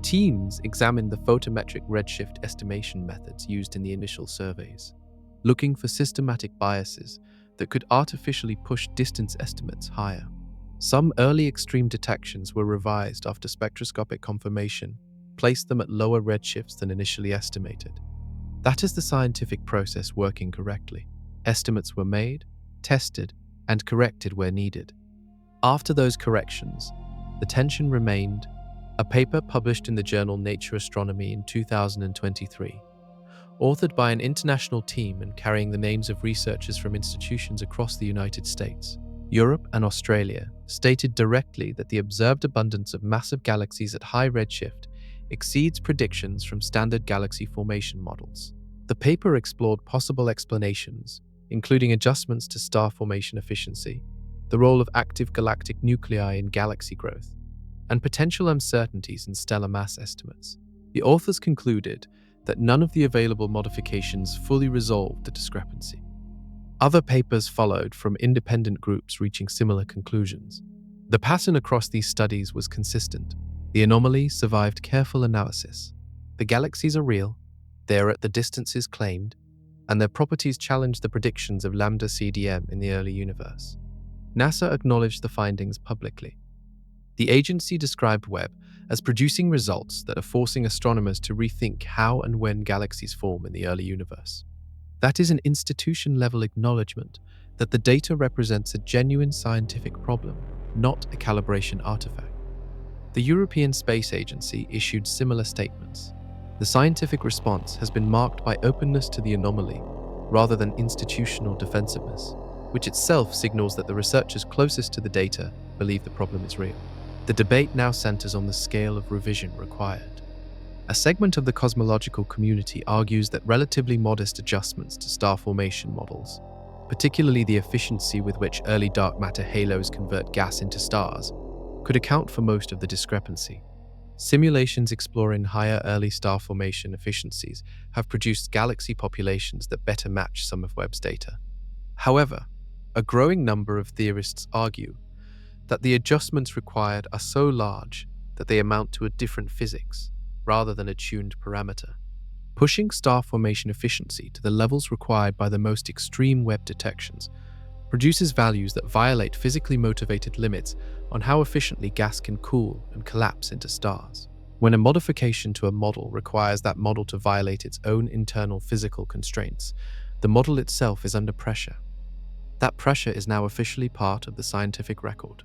Teams examined the photometric redshift estimation methods used in the initial surveys, looking for systematic biases that could artificially push distance estimates higher. Some early extreme detections were revised after spectroscopic confirmation placed them at lower redshifts than initially estimated. That is the scientific process working correctly. Estimates were made, tested, and corrected where needed. After those corrections, the tension remained. A paper published in the journal Nature Astronomy in 2023, authored by an international team and carrying the names of researchers from institutions across the United States, Europe, and Australia, stated directly that the observed abundance of massive galaxies at high redshift exceeds predictions from standard galaxy formation models. The paper explored possible explanations, including adjustments to star formation efficiency, the role of active galactic nuclei in galaxy growth, and potential uncertainties in stellar mass estimates. The authors concluded that none of the available modifications fully resolved the discrepancy. Other papers followed from independent groups reaching similar conclusions. The pattern across these studies was consistent. The anomaly survived careful analysis. The galaxies are real, they are at the distances claimed, and their properties challenge the predictions of lambda CDM in the early universe. NASA acknowledged the findings publicly. The agency described Webb as producing results that are forcing astronomers to rethink how and when galaxies form in the early universe. That is an institution-level acknowledgement that the data represents a genuine scientific problem, not a calibration artifact. The European Space Agency issued similar statements. The scientific response has been marked by openness to the anomaly rather than institutional defensiveness, which itself signals that the researchers closest to the data believe the problem is real. The debate now centers on the scale of revision required. A segment of the cosmological community argues that relatively modest adjustments to star formation models, particularly the efficiency with which early dark matter halos convert gas into stars, could account for most of the discrepancy. Simulations exploring higher early star formation efficiencies have produced galaxy populations that better match some of Webb's data. However, a growing number of theorists argue that the adjustments required are so large that they amount to a different physics, rather than a tuned parameter. Pushing star formation efficiency to the levels required by the most extreme Webb detections produces values that violate physically motivated limits on how efficiently gas can cool and collapse into stars. When a modification to a model requires that model to violate its own internal physical constraints, the model itself is under pressure. That pressure is now officially part of the scientific record.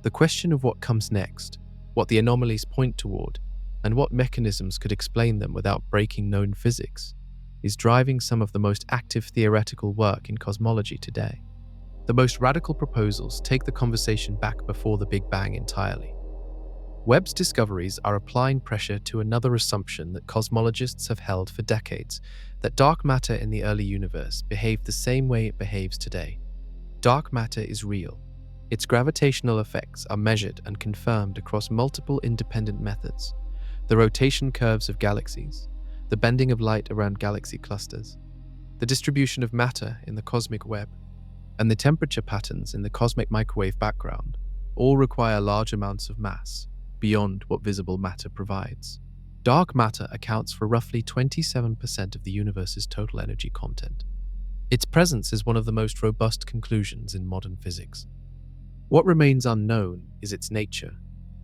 The question of what comes next, what the anomalies point toward, and what mechanisms could explain them without breaking known physics, is driving some of the most active theoretical work in cosmology today. The most radical proposals take the conversation back before the Big Bang entirely. Webb's discoveries are applying pressure to another assumption that cosmologists have held for decades, that dark matter in the early universe behaved the same way it behaves today. Dark matter is real. Its gravitational effects are measured and confirmed across multiple independent methods. The rotation curves of galaxies, the bending of light around galaxy clusters, the distribution of matter in the cosmic web, and the temperature patterns in the cosmic microwave background all require large amounts of mass, beyond what visible matter provides. Dark matter accounts for roughly 27% of the universe's total energy content. Its presence is one of the most robust conclusions in modern physics. What remains unknown is its nature.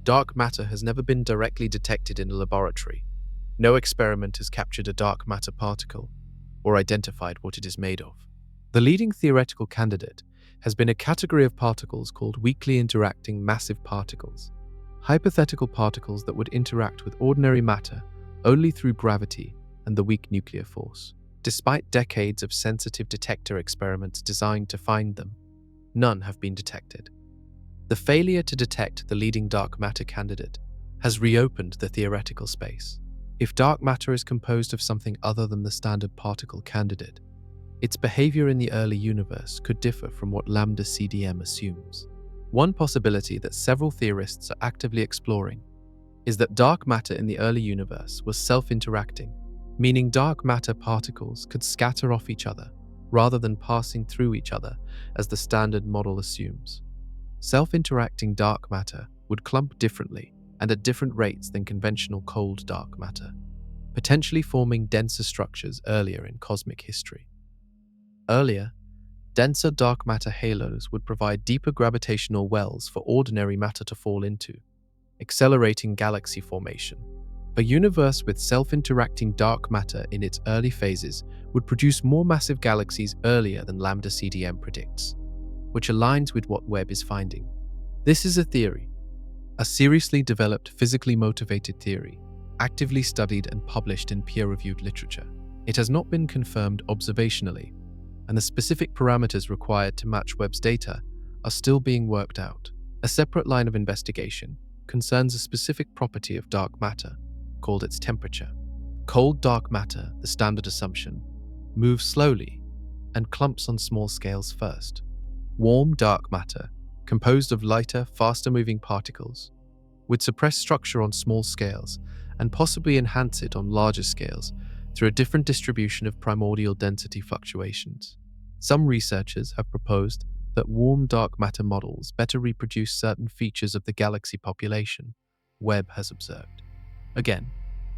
Dark matter has never been directly detected in a laboratory. No experiment has captured a dark matter particle or identified what it is made of. The leading theoretical candidate has been a category of particles called weakly interacting massive particles, hypothetical particles that would interact with ordinary matter only through gravity and the weak nuclear force. Despite decades of sensitive detector experiments designed to find them, none have been detected. The failure to detect the leading dark matter candidate has reopened the theoretical space. If dark matter is composed of something other than the standard particle candidate, its behavior in the early universe could differ from what lambda CDM assumes. One possibility that several theorists are actively exploring is that dark matter in the early universe was self-interacting, meaning dark matter particles could scatter off each other rather than passing through each other as the standard model assumes. Self-interacting dark matter would clump differently and at different rates than conventional cold dark matter, potentially forming denser structures earlier in cosmic history. Earlier, denser dark matter halos would provide deeper gravitational wells for ordinary matter to fall into, accelerating galaxy formation. A universe with self-interacting dark matter in its early phases would produce more massive galaxies earlier than lambda CDM predicts, which aligns with what Webb is finding. This is a theory, a seriously developed physically motivated theory, actively studied and published in peer-reviewed literature. It has not been confirmed observationally, and the specific parameters required to match Webb's data are still being worked out. A separate line of investigation concerns a specific property of dark matter, called its temperature. Cold dark matter, the standard assumption, moves slowly and clumps on small scales first. Warm dark matter, composed of lighter, faster-moving particles, would suppress structure on small scales and possibly enhance it on larger scales through a different distribution of primordial density fluctuations. Some researchers have proposed that warm dark matter models better reproduce certain features of the galaxy population, Webb has observed. Again,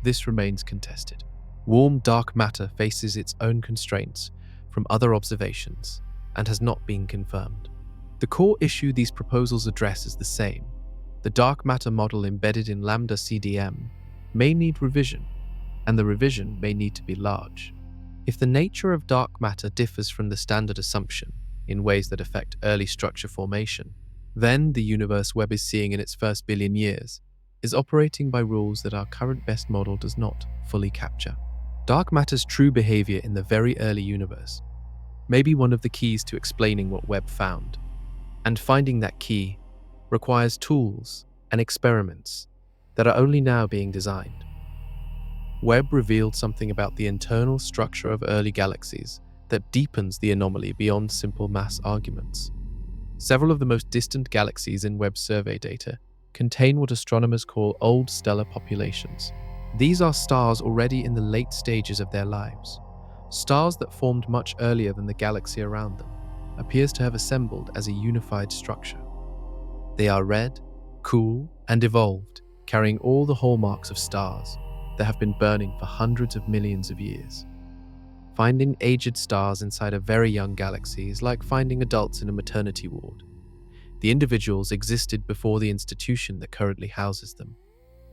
this remains contested. Warm dark matter faces its own constraints from other observations and has not been confirmed. The core issue these proposals address is the same. The dark matter model embedded in lambda CDM may need revision, and the revision may need to be large. If the nature of dark matter differs from the standard assumption in ways that affect early structure formation, then the universe Webb is seeing in its first billion years is operating by rules that our current best model does not fully capture. Dark matter's true behavior in the very early universe may be one of the keys to explaining what Webb found, and finding that key requires tools and experiments that are only now being designed. Webb revealed something about the internal structure of early galaxies that deepens the anomaly beyond simple mass arguments. Several of the most distant galaxies in Webb's survey data contain what astronomers call old stellar populations. These are stars already in the late stages of their lives. Stars that formed much earlier than the galaxy around them appears to have assembled as a unified structure. They are red, cool, and evolved, carrying all the hallmarks of stars that have been burning for hundreds of millions of years. Finding aged stars inside a very young galaxy is like finding adults in a maternity ward. The individuals existed before the institution that currently houses them.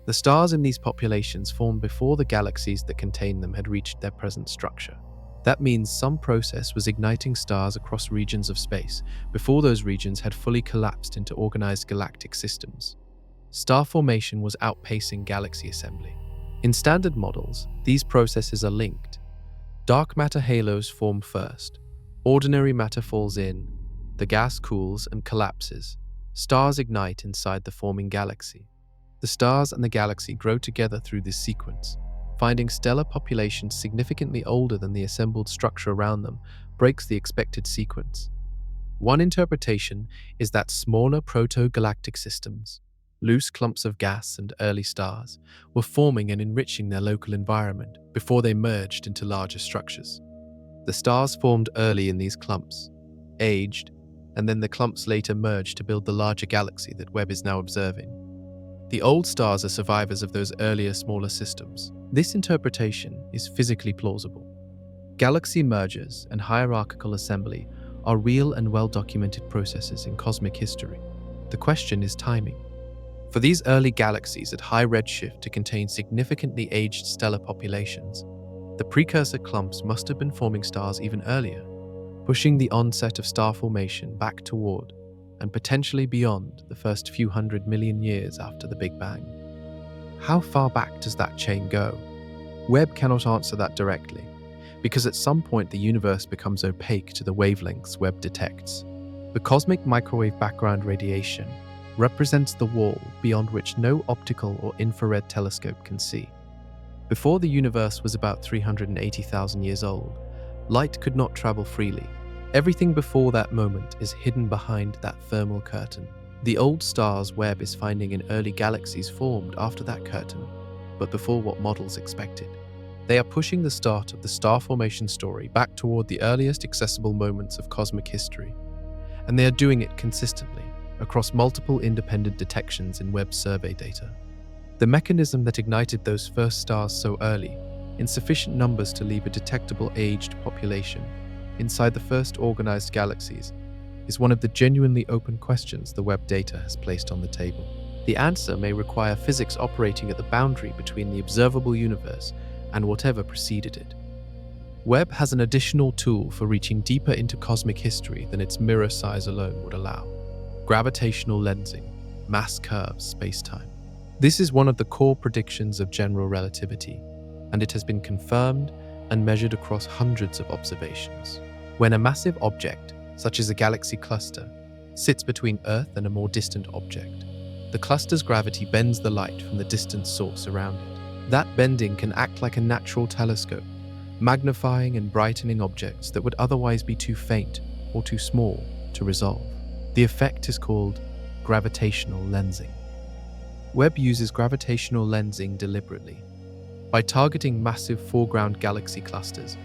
The stars in these populations formed before the galaxies that contain them had reached their present structure. That means some process was igniting stars across regions of space before those regions had fully collapsed into organized galactic systems. Star formation was outpacing galaxy assembly. In standard models, these processes are linked. Dark matter halos form first. Ordinary matter falls in. The gas cools and collapses. Stars ignite inside the forming galaxy. The stars and the galaxy grow together through this sequence. Finding stellar populations significantly older than the assembled structure around them breaks the expected sequence. One interpretation is that smaller proto-galactic systems, loose clumps of gas and early stars, were forming and enriching their local environment before they merged into larger structures. The stars formed early in these clumps, aged, and then the clumps later merged to build the larger galaxy that Webb is now observing. The old stars are survivors of those earlier, smaller systems. This interpretation is physically plausible. Galaxy mergers and hierarchical assembly are real and well-documented processes in cosmic history. The question is timing. For these early galaxies at high redshift to contain significantly aged stellar populations, the precursor clumps must have been forming stars even earlier, pushing the onset of star formation back toward and potentially beyond the first few 100 million years after the Big Bang. How far back does that chain go? Webb cannot answer that directly, because at some point the universe becomes opaque to the wavelengths Webb detects. The cosmic microwave background radiation represents the wall beyond which no optical or infrared telescope can see. Before the universe was about 380,000 years old, light could not travel freely. Everything before that moment is hidden behind that thermal curtain. The old stars Webb is finding in early galaxies formed after that curtain, but before what models expected. They are pushing the start of the star formation story back toward the earliest accessible moments of cosmic history, and they are doing it consistently across multiple independent detections in Webb's survey data. The mechanism that ignited those first stars so early, in sufficient numbers to leave a detectable aged population inside the first organized galaxies, is one of the genuinely open questions the Webb data has placed on the table. The answer may require physics operating at the boundary between the observable universe and whatever preceded it. Webb has an additional tool for reaching deeper into cosmic history than its mirror size alone would allow: gravitational lensing, mass curves space-time. This is one of the core predictions of general relativity, and it has been confirmed and measured across hundreds of observations. When a massive object, such as a galaxy cluster, sits between Earth and a more distant object, the cluster's gravity bends the light from the distant source around it. That bending can act like a natural telescope, magnifying and brightening objects that would otherwise be too faint or too small to resolve. The effect is called gravitational lensing. Webb uses gravitational lensing deliberately. By targeting massive foreground galaxy clusters,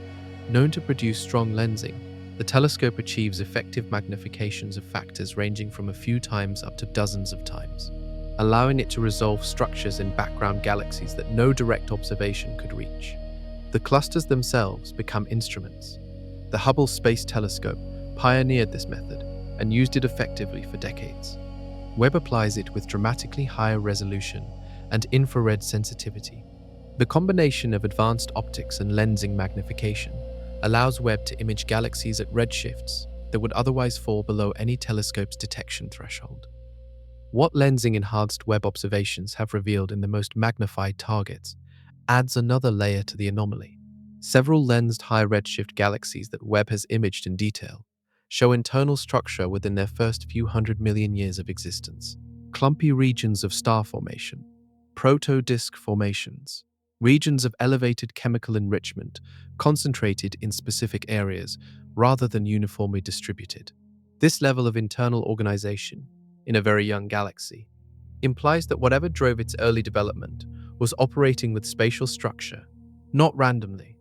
known to produce strong lensing, the telescope achieves effective magnifications of factors ranging from a few times up to dozens of times, allowing it to resolve structures in background galaxies that no direct observation could reach. The clusters themselves become instruments. The Hubble Space Telescope pioneered this method and used it effectively for decades. Webb applies it with dramatically higher resolution and infrared sensitivity. The combination of advanced optics and lensing magnification allows Webb to image galaxies at redshifts that would otherwise fall below any telescope's detection threshold. What lensing-enhanced Webb observations have revealed in the most magnified targets adds another layer to the anomaly. Several lensed high redshift galaxies that Webb has imaged in detail show internal structure within their first few 100 million years of existence. Clumpy regions of star formation, proto-disk formations, regions of elevated chemical enrichment concentrated in specific areas rather than uniformly distributed. This level of internal organization in a very young galaxy implies that whatever drove its early development was operating with spatial structure, not randomly.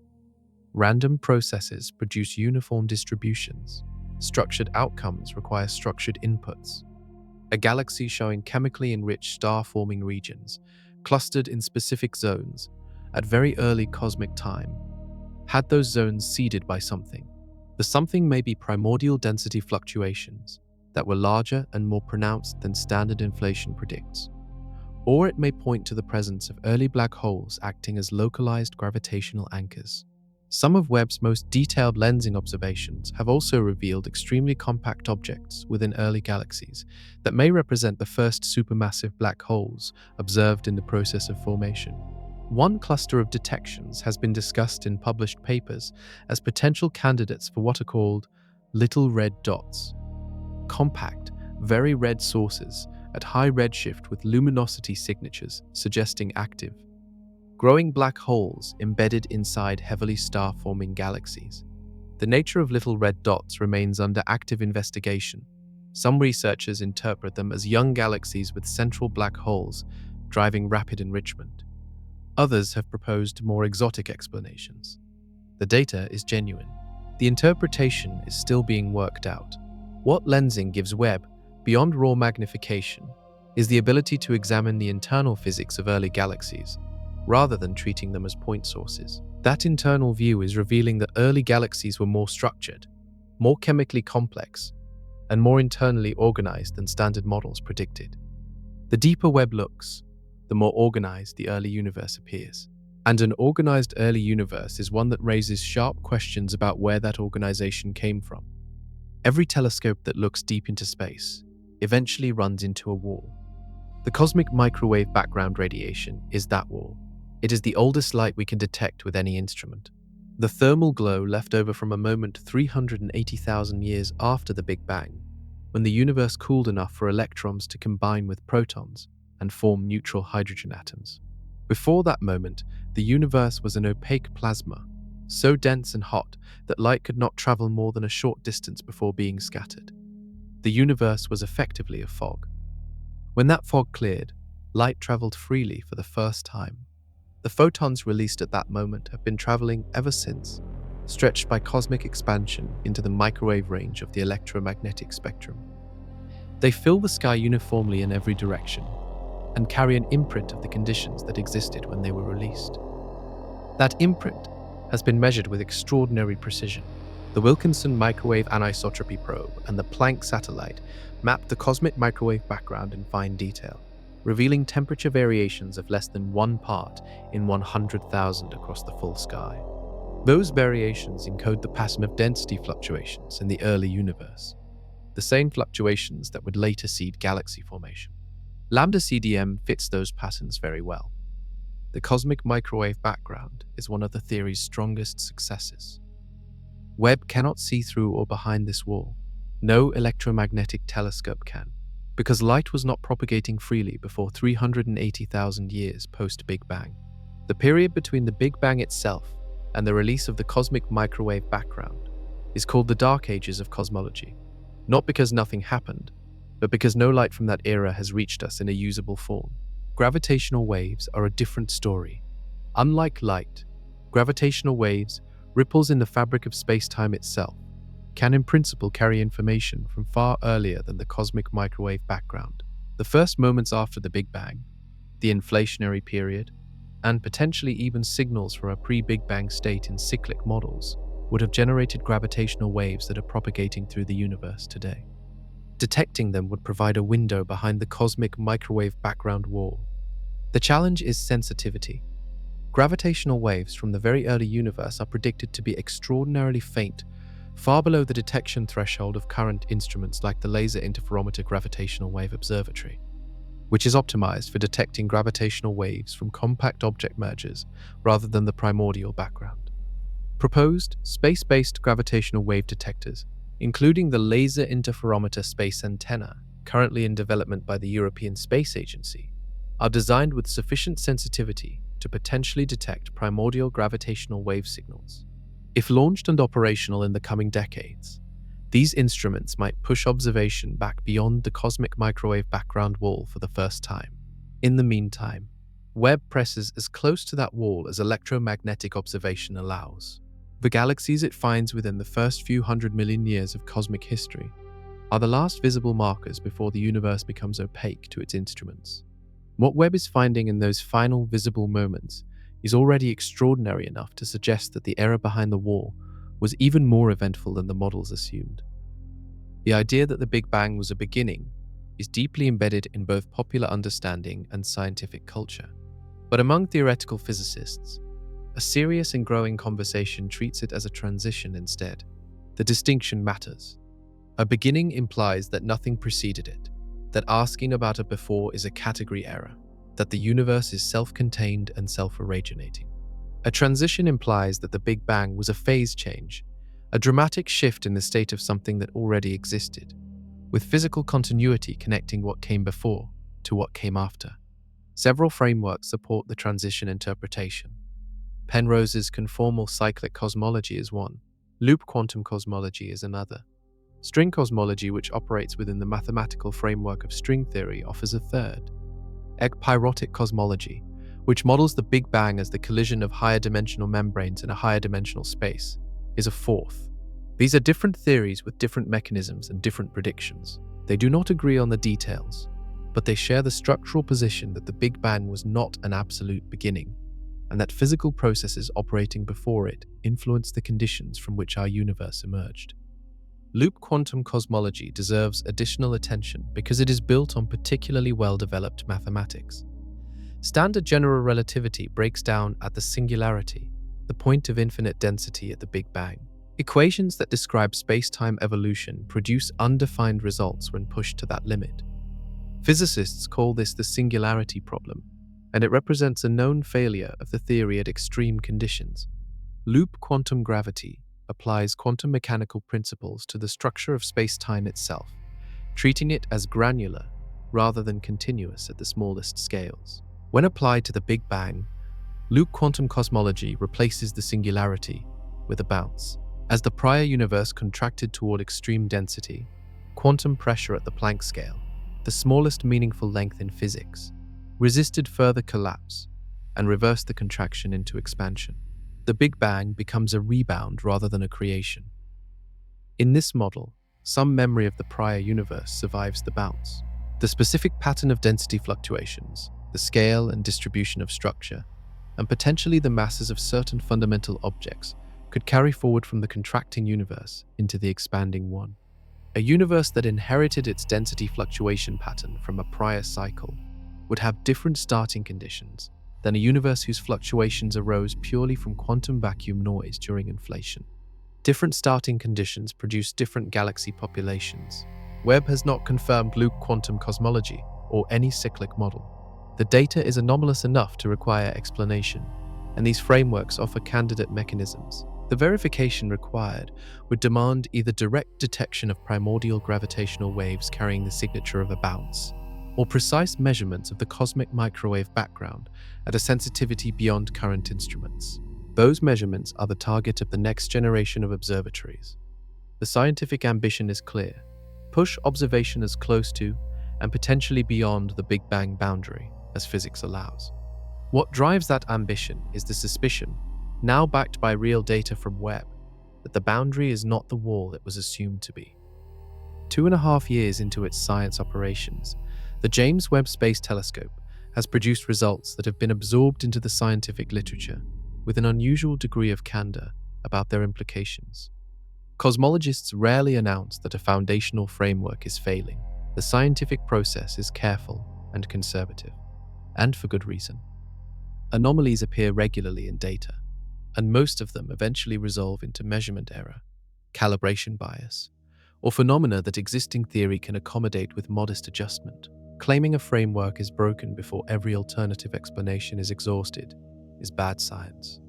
Random processes produce uniform distributions. Structured outcomes require structured inputs. A galaxy showing chemically enriched star-forming regions, clustered in specific zones, at very early cosmic time, had those zones seeded by something. The something may be primordial density fluctuations that were larger and more pronounced than standard inflation predicts. Or it may point to the presence of early black holes acting as localized gravitational anchors. Some of Webb's most detailed lensing observations have also revealed extremely compact objects within early galaxies that may represent the first supermassive black holes observed in the process of formation. One cluster of detections has been discussed in published papers as potential candidates for what are called little red dots. Compact, very red sources at high redshift with luminosity signatures suggesting active, growing black holes embedded inside heavily star-forming galaxies. The nature of little red dots remains under active investigation. Some researchers interpret them as young galaxies with central black holes driving rapid enrichment. Others have proposed more exotic explanations. The data is genuine. The interpretation is still being worked out. What lensing gives Webb, beyond raw magnification, is the ability to examine the internal physics of early galaxies, rather than treating them as point sources. That internal view is revealing that early galaxies were more structured, more chemically complex, and more internally organized than standard models predicted. The deeper Webb looks, the more organized the early universe appears. And an organized early universe is one that raises sharp questions about where that organization came from. Every telescope that looks deep into space eventually runs into a wall. The cosmic microwave background radiation is that wall. It is the oldest light we can detect with any instrument. The thermal glow left over from a moment 380,000 years after the Big Bang, when the universe cooled enough for electrons to combine with protons and form neutral hydrogen atoms. Before that moment, the universe was an opaque plasma, so dense and hot that light could not travel more than a short distance before being scattered. The universe was effectively a fog. When that fog cleared, light traveled freely for the first time. The photons released at that moment have been traveling ever since, stretched by cosmic expansion into the microwave range of the electromagnetic spectrum. They fill the sky uniformly in every direction and carry an imprint of the conditions that existed when they were released. That imprint has been measured with extraordinary precision. The Wilkinson Microwave Anisotropy Probe and the Planck satellite mapped the cosmic microwave background in fine detail, revealing temperature variations of less than 1 part in 100,000 across the full sky. Those variations encode the pattern of density fluctuations in the early universe, the same fluctuations that would later seed galaxy formation. Lambda CDM fits those patterns very well. The cosmic microwave background is one of the theory's strongest successes. Webb cannot see through or behind this wall. No electromagnetic telescope can, because light was not propagating freely before 380,000 years post-Big Bang. The period between the Big Bang itself and the release of the cosmic microwave background is called the Dark Ages of cosmology, not because nothing happened, but because no light from that era has reached us in a usable form. gravitational waves are a different story. Unlike light, gravitational waves, ripples in the fabric of space-time itself, can in principle carry information from far earlier than the cosmic microwave background. The first moments after the Big Bang, the inflationary period, and potentially even signals from a pre-Big Bang state in cyclic models would have generated gravitational waves that are propagating through the universe today. Detecting them would provide a window behind the cosmic microwave background wall. The challenge is sensitivity. Gravitational waves from the very early universe are predicted to be extraordinarily faint, far below the detection threshold of current instruments like the Laser Interferometer Gravitational Wave Observatory, which is optimized for detecting gravitational waves from compact object mergers rather than the primordial background. Proposed space-based gravitational wave detectors, including the Laser Interferometer Space Antenna, currently in development by the European Space Agency, are designed with sufficient sensitivity to potentially detect primordial gravitational wave signals. If launched and operational in the coming decades, these instruments might push observation back beyond the cosmic microwave background wall for the first time. In the meantime, Webb presses as close to that wall as electromagnetic observation allows. The galaxies it finds within the first few 100 million years of cosmic history are the last visible markers before the universe becomes opaque to its instruments. What Webb is finding in those final visible moments is already extraordinary enough to suggest that the era behind the wall was even more eventful than the models assumed. The idea that the Big Bang was a beginning is deeply embedded in both popular understanding and scientific culture. But among theoretical physicists, a serious and growing conversation treats it as a transition instead. The distinction matters. A beginning implies that nothing preceded it, that asking about a before is a category error, that the universe is self-contained and self-originating. A transition implies that the Big Bang was a phase change, a dramatic shift in the state of something that already existed, with physical continuity connecting what came before to what came after. Several frameworks support the transition interpretation. Penrose's conformal cyclic cosmology is one. Loop quantum cosmology is another. String cosmology, which operates within the mathematical framework of string theory, offers a third. Ekpyrotic cosmology, which models the Big Bang as the collision of higher dimensional membranes in a higher dimensional space, is a fourth. These are different theories with different mechanisms and different predictions. They do not agree on the details, but they share the structural position that the Big Bang was not an absolute beginning, and that physical processes operating before it influenced the conditions from which our universe emerged. Loop quantum cosmology deserves additional attention because it is built on particularly well-developed mathematics. Standard general relativity breaks down at the singularity, the point of infinite density at the Big Bang. Equations that describe space-time evolution produce undefined results when pushed to that limit. Physicists call this the singularity problem, and it represents a known failure of the theory at extreme conditions. Loop quantum gravity applies quantum mechanical principles to the structure of space-time itself, treating it as granular rather than continuous at the smallest scales. When applied to the Big Bang, loop quantum cosmology replaces the singularity with a bounce. As the prior universe contracted toward extreme density, quantum pressure at the Planck scale, the smallest meaningful length in physics, resisted further collapse and reversed the contraction into expansion. The Big Bang becomes a rebound rather than a creation. In this model, some memory of the prior universe survives the bounce. The specific pattern of density fluctuations, the scale and distribution of structure, and potentially the masses of certain fundamental objects could carry forward from the contracting universe into the expanding one. A universe that inherited its density fluctuation pattern from a prior cycle would have different starting conditions than a universe whose fluctuations arose purely from quantum vacuum noise during inflation. Different starting conditions produce different galaxy populations. Webb has not confirmed loop quantum cosmology or any cyclic model. The data is anomalous enough to require explanation, and these frameworks offer candidate mechanisms. The verification required would demand either direct detection of primordial gravitational waves carrying the signature of a bounce, or precise measurements of the cosmic microwave background at a sensitivity beyond current instruments. Those measurements are the target of the next generation of observatories. The scientific ambition is clear: push observation as close to, and potentially beyond, the Big Bang boundary. as physics allows. What drives that ambition is the suspicion, now backed by real data from Webb, that the boundary is not the wall it was assumed to be. 2.5 years into its science operations, the James Webb Space Telescope has produced results that have been absorbed into the scientific literature with an unusual degree of candor about their implications. Cosmologists rarely announce that a foundational framework is failing. The scientific process is careful and conservative, and for good reason. Anomalies appear regularly in data, and most of them eventually resolve into measurement error, calibration bias, or phenomena that existing theory can accommodate with modest adjustment. Claiming a framework is broken before every alternative explanation is exhausted is bad science.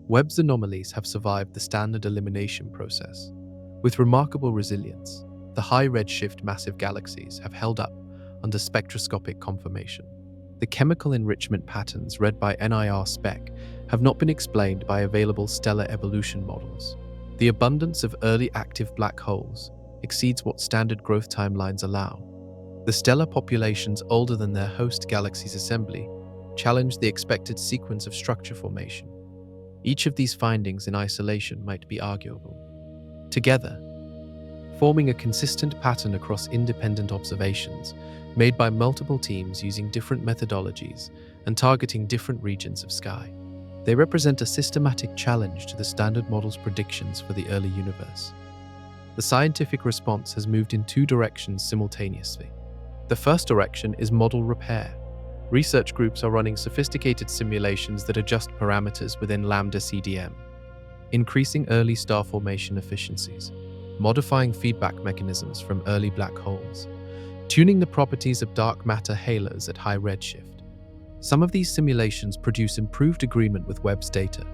Webb's anomalies have survived the standard elimination process. With remarkable resilience, the high redshift massive galaxies have held up under spectroscopic confirmation. The chemical enrichment patterns read by NIR spec have not been explained by available stellar evolution models. The abundance of early active black holes exceeds what standard growth timelines allow. The stellar populations older than their host galaxy's assembly challenge the expected sequence of structure formation. Each of these findings in isolation might be arguable. Together, forming a consistent pattern across independent observations made by multiple teams using different methodologies and targeting different regions of sky. They represent a systematic challenge to the standard model's predictions for the early universe. The scientific response has moved in two directions simultaneously. The first direction is model repair. Research groups are running sophisticated simulations that adjust parameters within lambda CDM, increasing early star formation efficiencies, modifying feedback mechanisms from early black holes, tuning the properties of dark matter halos at high redshift. Some of these simulations produce improved agreement with Webb's data.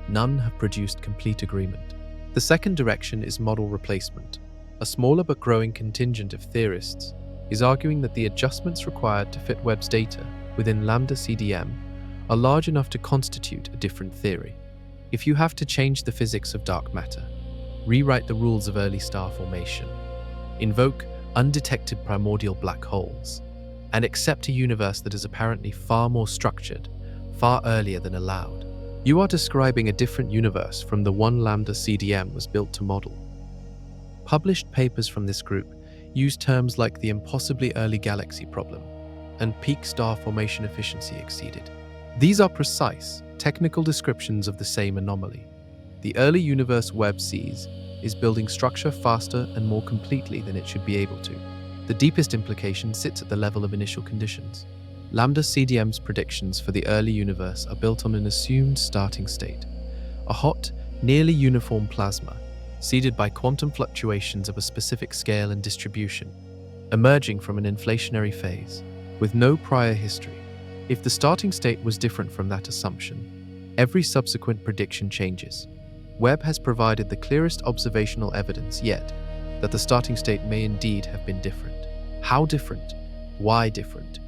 None have produced complete agreement. The second direction is model replacement. A smaller but growing contingent of theorists is arguing that the adjustments required to fit Webb's data within lambda CDM are large enough to constitute a different theory. If you have to change the physics of dark matter, rewrite the rules of early star formation, invoke undetected primordial black holes, and accept a universe that is apparently far more structured, far earlier than allowed, you are describing a different universe from the one lambda CDM was built to model. Published papers from this group use terms like the impossibly early galaxy problem and peak star formation efficiency exceeded. These are precise, technical descriptions of the same anomaly. The early universe Webb sees is building structure faster and more completely than it should be able to. The deepest implication sits at the level of initial conditions. Lambda CDM's predictions for the early universe are built on an assumed starting state, a hot, nearly uniform plasma, seeded by quantum fluctuations of a specific scale and distribution, emerging from an inflationary phase, with no prior history. If the starting state was different from that assumption, every subsequent prediction changes. Webb has provided the clearest observational evidence yet that the starting state may indeed have been different. How different? Why different?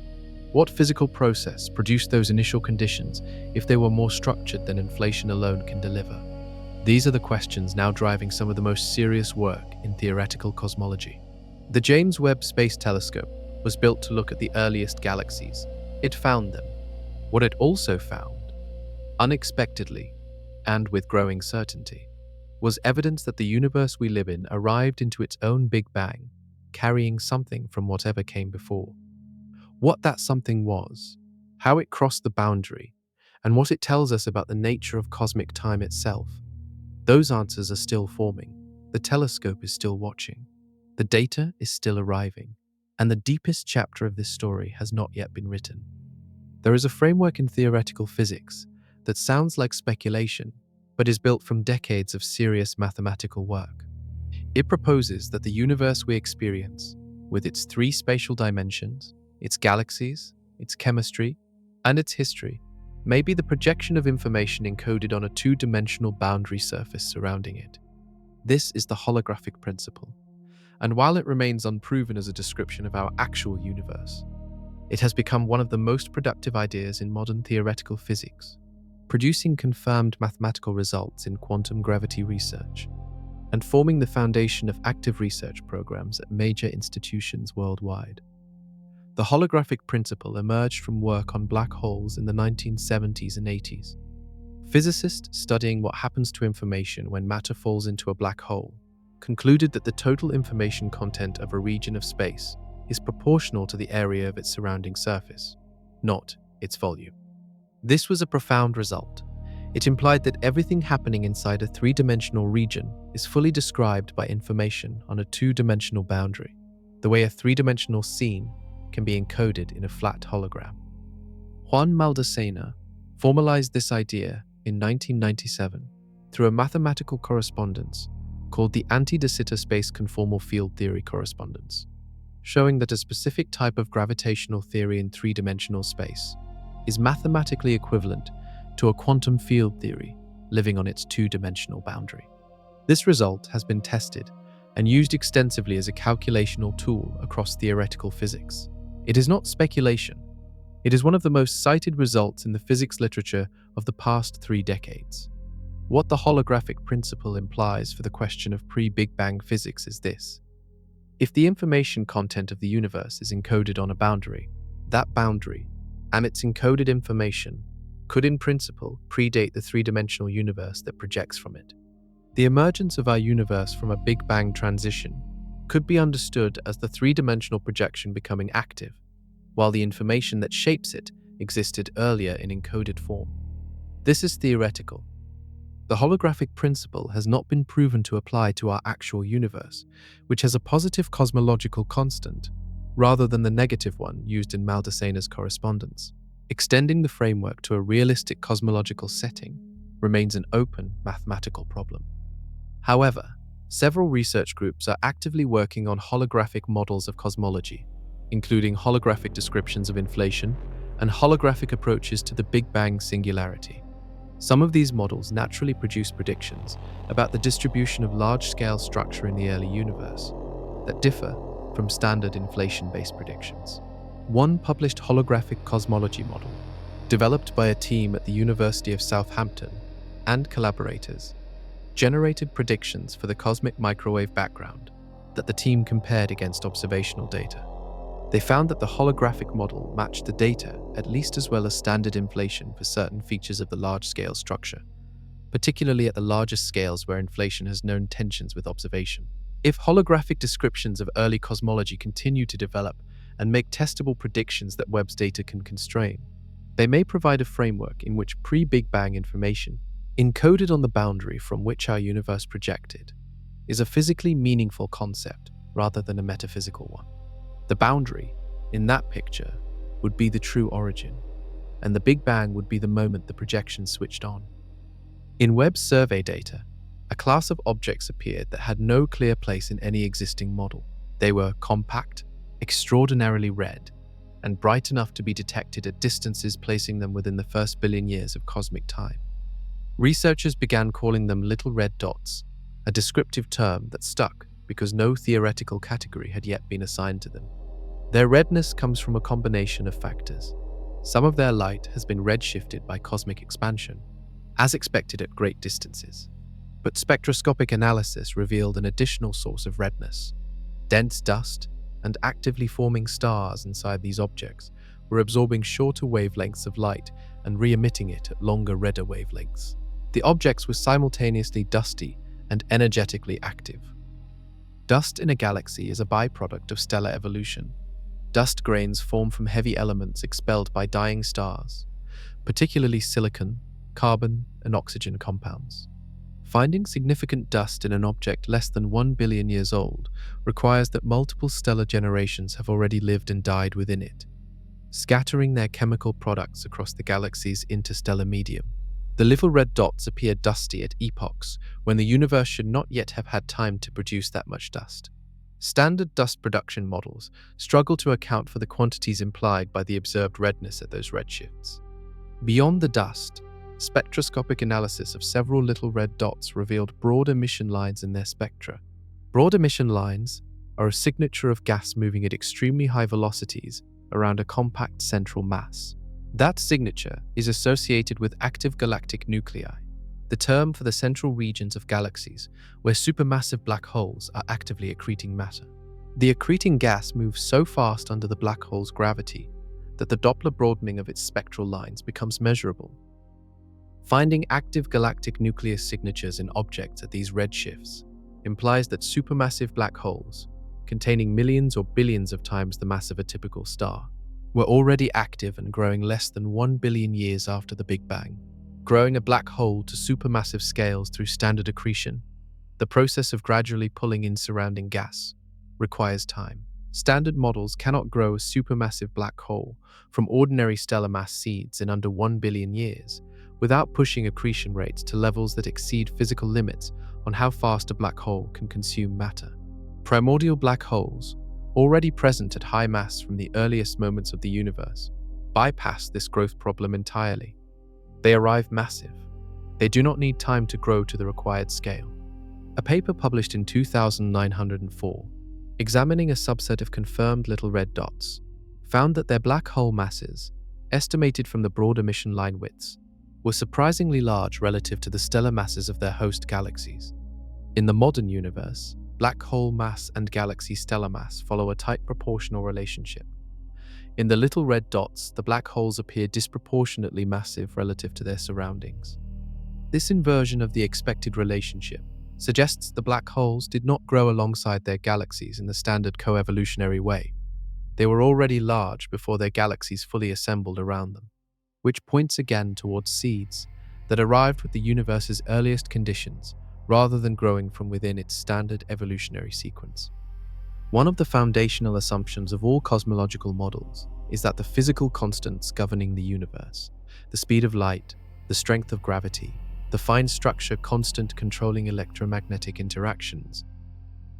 What physical process produced those initial conditions if they were more structured than inflation alone can deliver? These are the questions now driving some of the most serious work in theoretical cosmology. The James Webb Space Telescope was built to look at the earliest galaxies. It found them. What it also found, unexpectedly and with growing certainty, was evidence that the universe we live in arrived into its own Big Bang, carrying something from whatever came before. What that something was, how it crossed the boundary, and what it tells us about the nature of cosmic time itself. Those answers are still forming. The telescope is still watching. The data is still arriving. And the deepest chapter of this story has not yet been written. There is a framework in theoretical physics that sounds like speculation, but is built from decades of serious mathematical work. It proposes that the universe we experience, with its 3 spatial dimensions, its galaxies, its chemistry, and its history, may be the projection of information encoded on a 2-dimensional boundary surface surrounding it. This is the holographic principle, and while it remains unproven as a description of our actual universe, it has become one of the most productive ideas in modern theoretical physics, producing confirmed mathematical results in quantum gravity research, and forming the foundation of active research programs at major institutions worldwide. The holographic principle emerged from work on black holes in the 1970s and 80s. Physicists studying what happens to information when matter falls into a black hole concluded that the total information content of a region of space is proportional to the area of its surrounding surface, not its volume. This was a profound result. It implied that everything happening inside a three-dimensional region is fully described by information on a two-dimensional boundary, the way a three-dimensional scene can be encoded in a flat hologram. Juan Maldacena formalized this idea in 1997 through a mathematical correspondence called the anti-de Sitter space conformal field theory correspondence, showing that a specific type of gravitational theory in three-dimensional space is mathematically equivalent to a quantum field theory living on its two-dimensional boundary. This result has been tested and used extensively as a calculational tool across theoretical physics. It is not speculation. It is one of the most cited results in the physics literature of the past 3 decades. What the holographic principle implies for the question of pre-Big Bang physics is this. If the information content of the universe is encoded on a boundary, that boundary and its encoded information could in principle predate the three-dimensional universe that projects from it. The emergence of our universe from a Big Bang transition could be understood as the three-dimensional projection becoming active, while the information that shapes it existed earlier in encoded form. This is theoretical. The holographic principle has not been proven to apply to our actual universe, which has a positive cosmological constant, rather than the negative one used in Maldacena's correspondence. Extending the framework to a realistic cosmological setting remains an open mathematical problem. However, several research groups are actively working on holographic models of cosmology, including holographic descriptions of inflation and holographic approaches to the Big Bang singularity. Some of these models naturally produce predictions about the distribution of large-scale structure in the early universe that differ from standard inflation-based predictions. One published holographic cosmology model, developed by a team at the University of Southampton and collaborators, generated predictions for the cosmic microwave background that the team compared against observational data. They found that the holographic model matched the data at least as well as standard inflation for certain features of the large-scale structure, particularly at the largest scales where inflation has known tensions with observation. If holographic descriptions of early cosmology continue to develop and make testable predictions that Webb's data can constrain, they may provide a framework in which pre-Big Bang information, encoded on the boundary from which our universe projected, is a physically meaningful concept rather than a metaphysical one. The boundary, in that picture, would be the true origin, and the Big Bang would be the moment the projection switched on. In Webb's survey data, a class of objects appeared that had no clear place in any existing model. They were compact, extraordinarily red, and bright enough to be detected at distances placing them within the first billion years of cosmic time. Researchers began calling them little red dots, a descriptive term that stuck because no theoretical category had yet been assigned to them. Their redness comes from a combination of factors. Some of their light has been redshifted by cosmic expansion, as expected at great distances. But spectroscopic analysis revealed an additional source of redness. Dense dust and actively forming stars inside these objects were absorbing shorter wavelengths of light and re-emitting it at longer, redder wavelengths. The objects were simultaneously dusty and energetically active. Dust in a galaxy is a byproduct of stellar evolution. Dust grains form from heavy elements expelled by dying stars, particularly silicon, carbon, and oxygen compounds. Finding significant dust in an object less than 1 billion years old requires that multiple stellar generations have already lived and died within it, scattering their chemical products across the galaxy's interstellar medium. The little red dots appear dusty at epochs when the universe should not yet have had time to produce that much dust. Standard dust production models struggle to account for the quantities implied by the observed redness at those redshifts. Beyond the dust, spectroscopic analysis of several little red dots revealed broad emission lines in their spectra. Broad emission lines are a signature of gas moving at extremely high velocities around a compact central mass. That signature is associated with active galactic nuclei, the term for the central regions of galaxies where supermassive black holes are actively accreting matter. The accreting gas moves so fast under the black hole's gravity that the Doppler broadening of its spectral lines becomes measurable. Finding active galactic nucleus signatures in objects at these redshifts implies that supermassive black holes, containing millions or billions of times the mass of a typical star, were already active and growing less than 1 billion years after the Big Bang. Growing a black hole to supermassive scales through standard accretion, the process of gradually pulling in surrounding gas, requires time. Standard models cannot grow a supermassive black hole from ordinary stellar mass seeds in under 1 billion years without pushing accretion rates to levels that exceed physical limits on how fast a black hole can consume matter. Primordial black holes, already present at high mass from the earliest moments of the universe, bypass this growth problem entirely. They arrive massive. They do not need time to grow to the required scale. A paper published in 2904, examining a subset of confirmed little red dots, found that their black hole masses, estimated from the broad emission line widths, were surprisingly large relative to the stellar masses of their host galaxies. In the modern universe, black hole mass and galaxy stellar mass follow a tight proportional relationship. In the little red dots, the black holes appear disproportionately massive relative to their surroundings. This inversion of the expected relationship suggests the black holes did not grow alongside their galaxies in the standard coevolutionary way. They were already large before their galaxies fully assembled around them, which points again towards seeds that arrived with the universe's earliest conditions rather than growing from within its standard evolutionary sequence. One of the foundational assumptions of all cosmological models is that the physical constants governing the universe, the speed of light, the strength of gravity, the fine structure constant controlling electromagnetic interactions,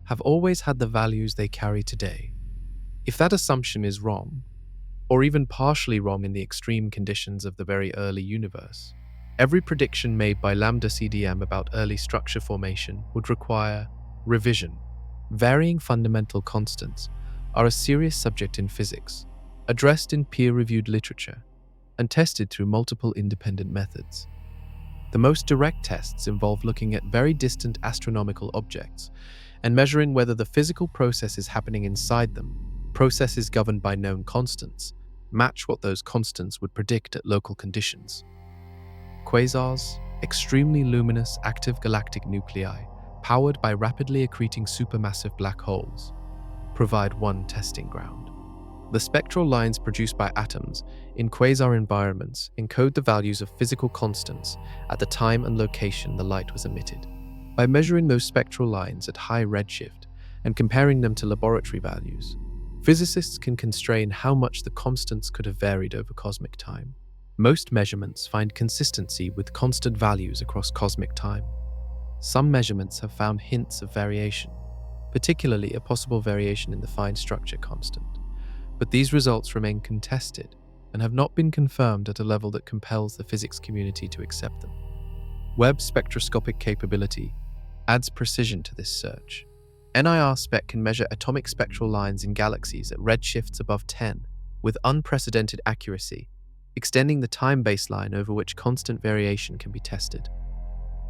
have always had the values they carry today. If that assumption is wrong, or even partially wrong in the extreme conditions of the very early universe, every prediction made by lambda CDM about early structure formation would require revision. Varying fundamental constants are a serious subject in physics, addressed in peer-reviewed literature, and tested through multiple independent methods. The most direct tests involve looking at very distant astronomical objects and measuring whether the physical processes happening inside them, processes governed by known constants, match what those constants would predict at local conditions. Quasars, extremely luminous active galactic nuclei, powered by rapidly accreting supermassive black holes, provide one testing ground. The spectral lines produced by atoms in quasar environments encode the values of physical constants at the time and location the light was emitted. By measuring those spectral lines at high redshift and comparing them to laboratory values, physicists can constrain how much the constants could have varied over cosmic time. Most measurements find consistency with constant values across cosmic time. Some measurements have found hints of variation, particularly a possible variation in the fine structure constant, but these results remain contested and have not been confirmed at a level that compels the physics community to accept them. Webb's spectroscopic capability adds precision to this search. NIR-SPEC can measure atomic spectral lines in galaxies at redshifts above 10 with unprecedented accuracy, extending the time baseline over which constant variation can be tested.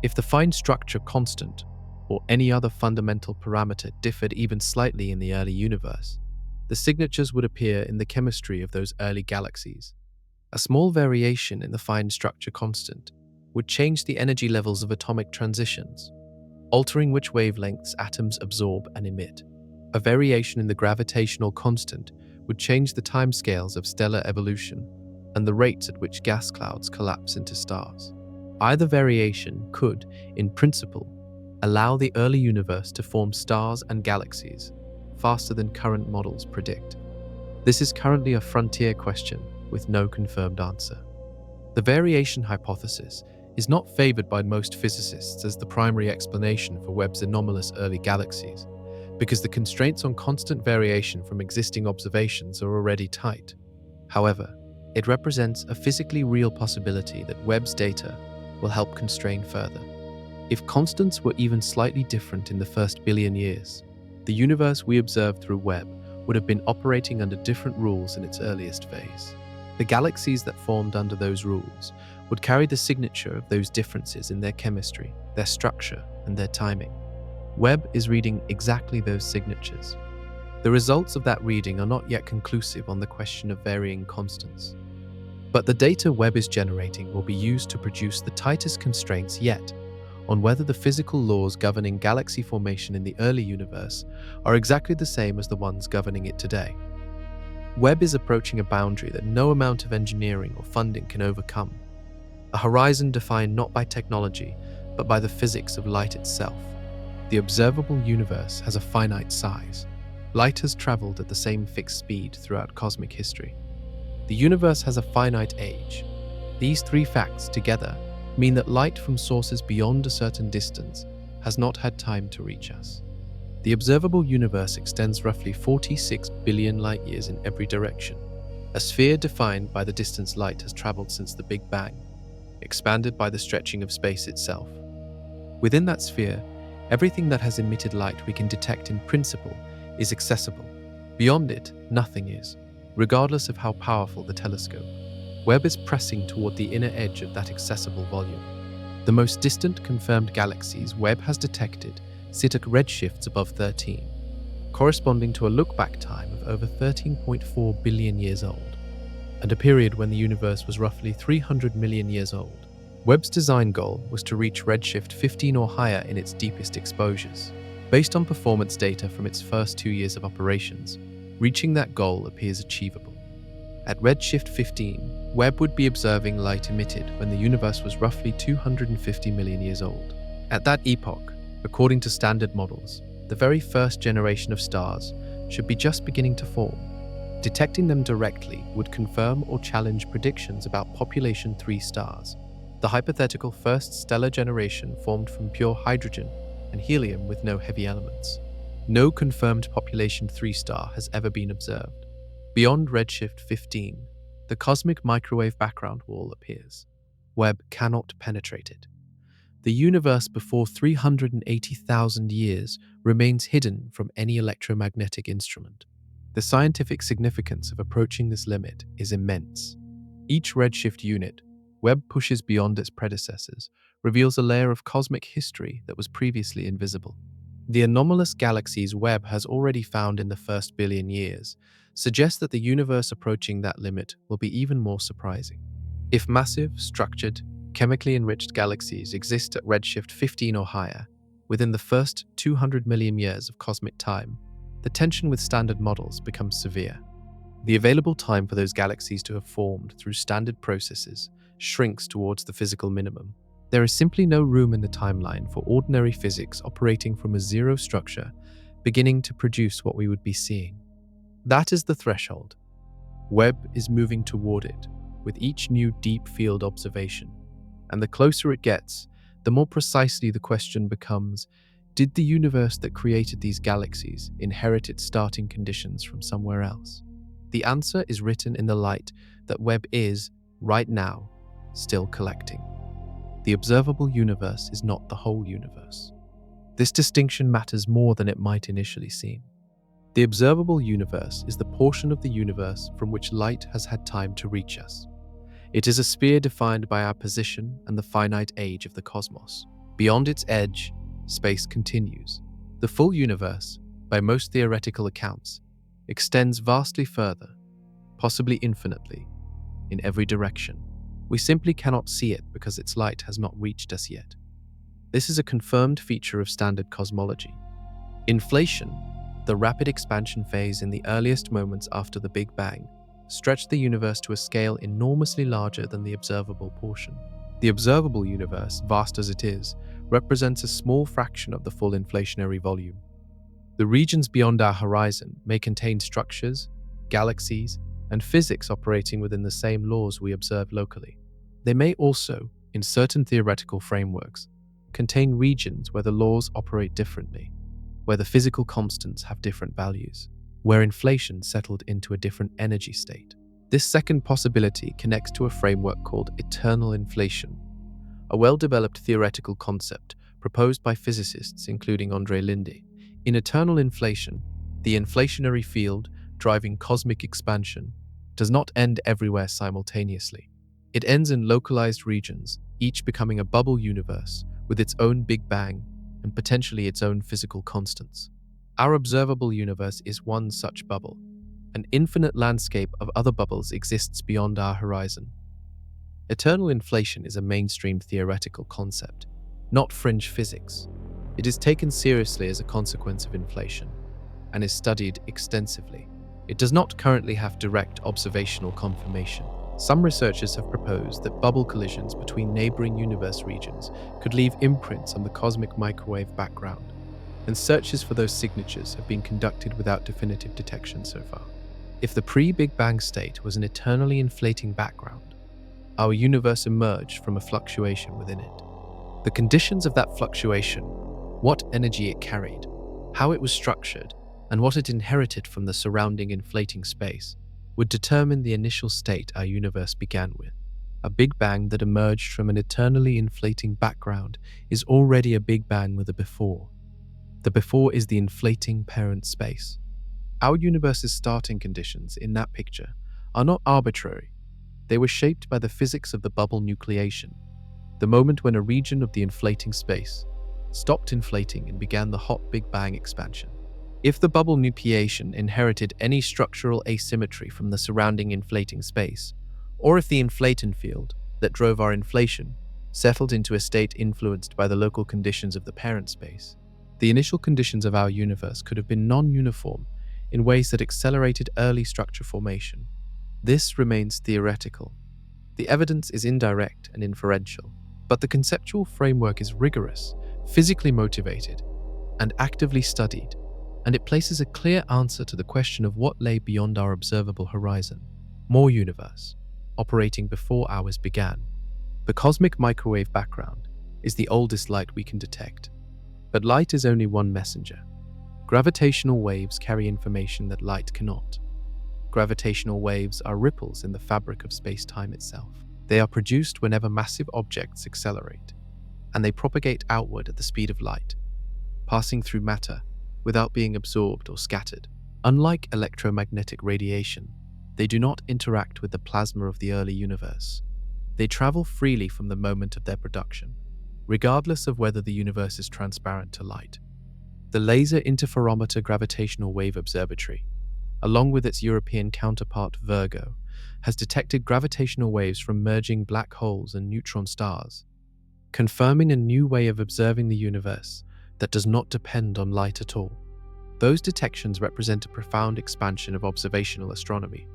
If the fine structure constant, or any other fundamental parameter, differed even slightly in the early universe, the signatures would appear in the chemistry of those early galaxies. A small variation in the fine structure constant would change the energy levels of atomic transitions, altering which wavelengths atoms absorb and emit. A variation in the gravitational constant would change the timescales of stellar evolution and the rates at which gas clouds collapse into stars. Either variation could, in principle, allow the early universe to form stars and galaxies faster than current models predict. This is currently a frontier question with no confirmed answer. The variation hypothesis is not favored by most physicists as the primary explanation for Webb's anomalous early galaxies, because the constraints on constant variation from existing observations are already tight. However, it represents a physically real possibility that Webb's data will help constrain further. If constants were even slightly different in the first billion years, the universe we observe through Webb would have been operating under different rules in its earliest phase. The galaxies that formed under those rules would carry the signature of those differences in their chemistry, their structure, and their timing. Webb is reading exactly those signatures. The results of that reading are not yet conclusive on the question of varying constants. But the data Webb is generating will be used to produce the tightest constraints yet on whether the physical laws governing galaxy formation in the early universe are exactly the same as the ones governing it today. Webb is approaching a boundary that no amount of engineering or funding can overcome, a horizon defined not by technology, but by the physics of light itself. The observable universe has a finite size. Light has traveled at the same fixed speed throughout cosmic history. The universe has a finite age. These three facts together mean that light from sources beyond a certain distance has not had time to reach us. The observable universe extends roughly 46 billion light-years in every direction, a sphere defined by the distance light has traveled since the Big Bang, expanded by the stretching of space itself. Within that sphere, everything that has emitted light we can detect in principle is accessible. Beyond it, nothing is, regardless of how powerful the telescope. Webb is pressing toward the inner edge of that accessible volume. The most distant confirmed galaxies Webb has detected sit at redshifts above 13, corresponding to a look-back time of over 13.4 billion years old, and a period when the universe was roughly 300 million years old. Webb's design goal was to reach redshift 15 or higher in its deepest exposures. Based on performance data from its first 2 years of operations, reaching that goal appears achievable. At redshift 15, Webb would be observing light emitted when the universe was roughly 250 million years old. At that epoch, according to standard models, the very first generation of stars should be just beginning to form. Detecting them directly would confirm or challenge predictions about population 3 stars, the hypothetical first stellar generation formed from pure hydrogen and helium with no heavy elements. No confirmed population 3 star has ever been observed. Beyond redshift 15, the cosmic microwave background wall appears. Webb cannot penetrate it. The universe before 380,000 years remains hidden from any electromagnetic instrument. The scientific significance of approaching this limit is immense. Each redshift unit Webb pushes beyond its predecessors reveals a layer of cosmic history that was previously invisible. The anomalous galaxies Webb has already found in the first billion years suggest that the universe approaching that limit will be even more surprising. If massive, structured, chemically enriched galaxies exist at redshift 15 or higher, within the first 200 million years of cosmic time, the tension with standard models becomes severe. The available time for those galaxies to have formed through standard processes shrinks towards the physical minimum. There is simply no room in the timeline for ordinary physics operating from a zero structure beginning to produce what we would be seeing. That is the threshold. Webb is moving toward it with each new deep field observation, and the closer it gets, the more precisely the question becomes, did the universe that created these galaxies inherit its starting conditions from somewhere else? The answer is written in the light that Webb is, right now, still collecting. The observable universe is not the whole universe. This distinction matters more than it might initially seem. The observable universe is the portion of the universe from which light has had time to reach us. It is a sphere defined by our position and the finite age of the cosmos. Beyond its edge, space continues. The full universe, by most theoretical accounts, extends vastly further, possibly infinitely, in every direction. We simply cannot see it because its light has not reached us yet. This is a confirmed feature of standard cosmology. Inflation, the rapid expansion phase in the earliest moments after the Big Bang, stretched the universe to a scale enormously larger than the observable portion. The observable universe, vast as it is, represents a small fraction of the full inflationary volume. The regions beyond our horizon may contain structures, galaxies, and physics operating within the same laws we observe locally. They may also, in certain theoretical frameworks, contain regions where the laws operate differently, where the physical constants have different values, where inflation settled into a different energy state. This second possibility connects to a framework called eternal inflation, a well-developed theoretical concept proposed by physicists including André Linde. In eternal inflation, the inflationary field driving cosmic expansion does not end everywhere simultaneously. It ends in localized regions, each becoming a bubble universe with its own Big Bang and potentially its own physical constants. Our observable universe is one such bubble. An infinite landscape of other bubbles exists beyond our horizon. Eternal inflation is a mainstream theoretical concept, not fringe physics. It is taken seriously as a consequence of inflation and is studied extensively. It does not currently have direct observational confirmation. Some researchers have proposed that bubble collisions between neighboring universe regions could leave imprints on the cosmic microwave background, and searches for those signatures have been conducted without definitive detection so far. If the pre-Big Bang state was an eternally inflating background, our universe emerged from a fluctuation within it. The conditions of that fluctuation, what energy it carried, how it was structured, and what it inherited from the surrounding inflating space, would determine the initial state our universe began with. A Big Bang that emerged from an eternally inflating background is already a Big Bang with a before. The before is the inflating parent space. Our universe's starting conditions in that picture are not arbitrary. They were shaped by the physics of the bubble nucleation, the moment when a region of the inflating space stopped inflating and began the hot Big Bang expansion. If the bubble nucleation inherited any structural asymmetry from the surrounding inflating space, or if the inflaton field that drove our inflation settled into a state influenced by the local conditions of the parent space, the initial conditions of our universe could have been non-uniform in ways that accelerated early structure formation. This remains theoretical. The evidence is indirect and inferential, but the conceptual framework is rigorous, physically motivated, and actively studied, and it places a clear answer to the question of what lay beyond our observable horizon. More universe, operating before ours began. The cosmic microwave background is the oldest light we can detect. But light is only one messenger. Gravitational waves carry information that light cannot. Gravitational waves are ripples in the fabric of space-time itself. They are produced whenever massive objects accelerate, and they propagate outward at the speed of light, passing through matter without being absorbed or scattered. Unlike electromagnetic radiation, they do not interact with the plasma of the early universe. They travel freely from the moment of their production, regardless of whether the universe is transparent to light. The Laser Interferometer Gravitational Wave Observatory, along with its European counterpart Virgo, has detected gravitational waves from merging black holes and neutron stars, confirming a new way of observing the universe that does not depend on light at all. Those detections represent a profound expansion of observational astronomy.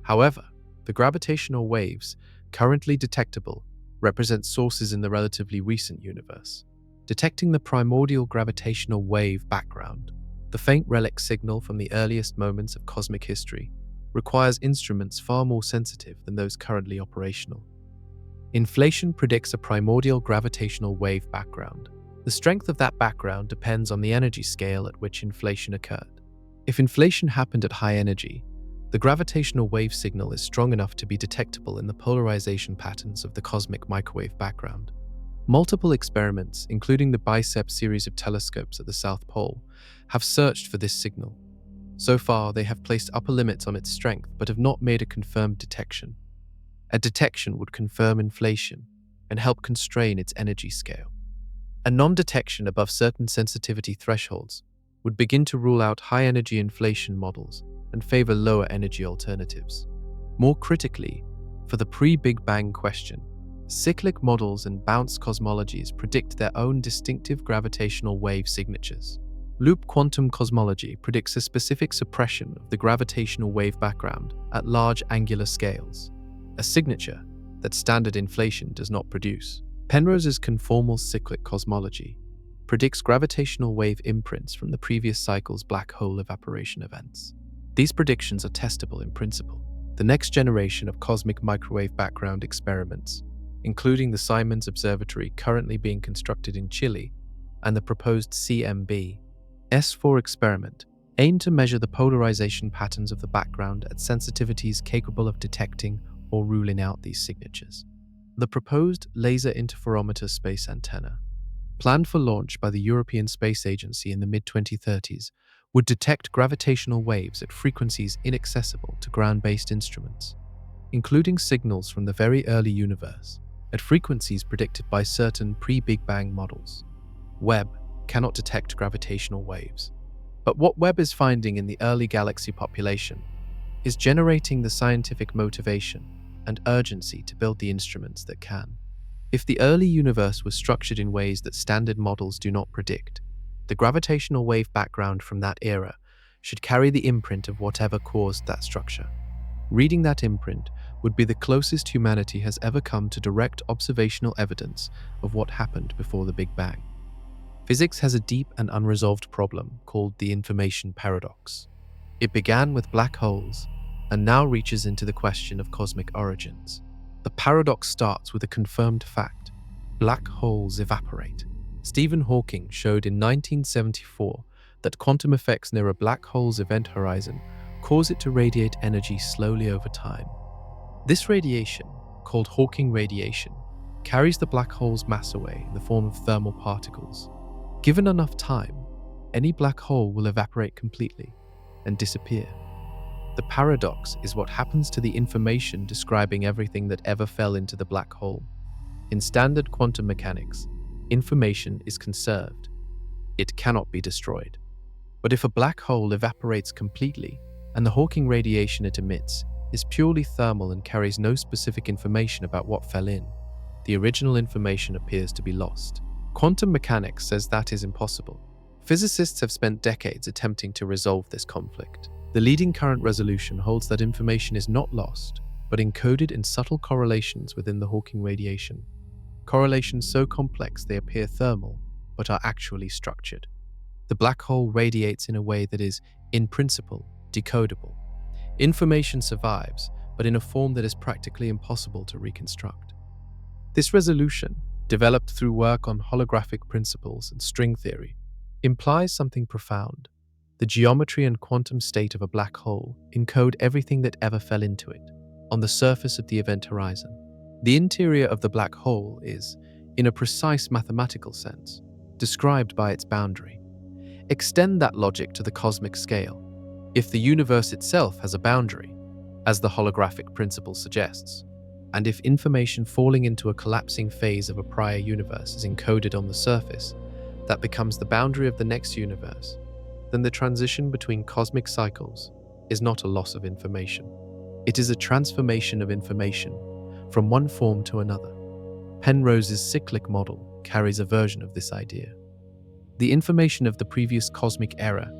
However, the gravitational waves currently detectable represent sources in the relatively recent universe. Detecting the primordial gravitational wave background, the faint relic signal from the earliest moments of cosmic history, requires instruments far more sensitive than those currently operational. Inflation predicts a primordial gravitational wave background. The strength of that background depends on the energy scale at which inflation occurred. If inflation happened at high energy, the gravitational wave signal is strong enough to be detectable in the polarization patterns of the cosmic microwave background. Multiple experiments, including the BICEP series of telescopes at the South Pole, have searched for this signal. So far, they have placed upper limits on its strength but have not made a confirmed detection. A detection would confirm inflation and help constrain its energy scale. A non-detection above certain sensitivity thresholds would begin to rule out high-energy inflation models and favor lower-energy alternatives. More critically, for the pre-Big Bang question, cyclic models and bounce cosmologies predict their own distinctive gravitational wave signatures. Loop quantum cosmology predicts a specific suppression of the gravitational wave background at large angular scales, a signature that standard inflation does not produce. Penrose's conformal cyclic cosmology predicts gravitational wave imprints from the previous cycle's black hole evaporation events. These predictions are testable in principle. The next generation of cosmic microwave background experiments, including the Simons Observatory currently being constructed in Chile and the proposed CMB S4 experiment, aim to measure the polarization patterns of the background at sensitivities capable of detecting or ruling out these signatures. The proposed Laser Interferometer Space Antenna, planned for launch by the European Space Agency in the mid-2030s, would detect gravitational waves at frequencies inaccessible to ground-based instruments, including signals from the very early universe at frequencies predicted by certain pre-Big Bang models. Webb cannot detect gravitational waves. But what Webb is finding in the early galaxy population is generating the scientific motivation and urgency to build the instruments that can. If the early universe was structured in ways that standard models do not predict, the gravitational wave background from that era should carry the imprint of whatever caused that structure. Reading that imprint would be the closest humanity has ever come to direct observational evidence of what happened before the Big Bang. Physics has a deep and unresolved problem called the information paradox. It began with black holes and now reaches into the question of cosmic origins. The paradox starts with a confirmed fact: black holes evaporate. Stephen Hawking showed in 1974 that quantum effects near a black hole's event horizon cause it to radiate energy slowly over time. This radiation, called Hawking radiation, carries the black hole's mass away in the form of thermal particles. Given enough time, any black hole will evaporate completely and disappear. The paradox is what happens to the information describing everything that ever fell into the black hole. In standard quantum mechanics, information is conserved. It cannot be destroyed. But if a black hole evaporates completely and the Hawking radiation it emits is purely thermal and carries no specific information about what fell in, the original information appears to be lost. Quantum mechanics says that is impossible. Physicists have spent decades attempting to resolve this conflict. The leading current resolution holds that information is not lost, but encoded in subtle correlations within the Hawking radiation. Correlations so complex they appear thermal, but are actually structured. The black hole radiates in a way that is, in principle, decodable. Information survives, but in a form that is practically impossible to reconstruct. This resolution, developed through work on holographic principles and string theory, implies something profound. The geometry and quantum state of a black hole encode everything that ever fell into it, on the surface of the event horizon. The interior of the black hole is, in a precise mathematical sense, described by its boundary. Extend that logic to the cosmic scale. If the universe itself has a boundary, as the holographic principle suggests, and if information falling into a collapsing phase of a prior universe is encoded on the surface, that becomes the boundary of the next universe, then the transition between cosmic cycles is not a loss of information. It is a transformation of information from one form to another. Penrose's cyclic model carries a version of this idea. The information of the previous cosmic era,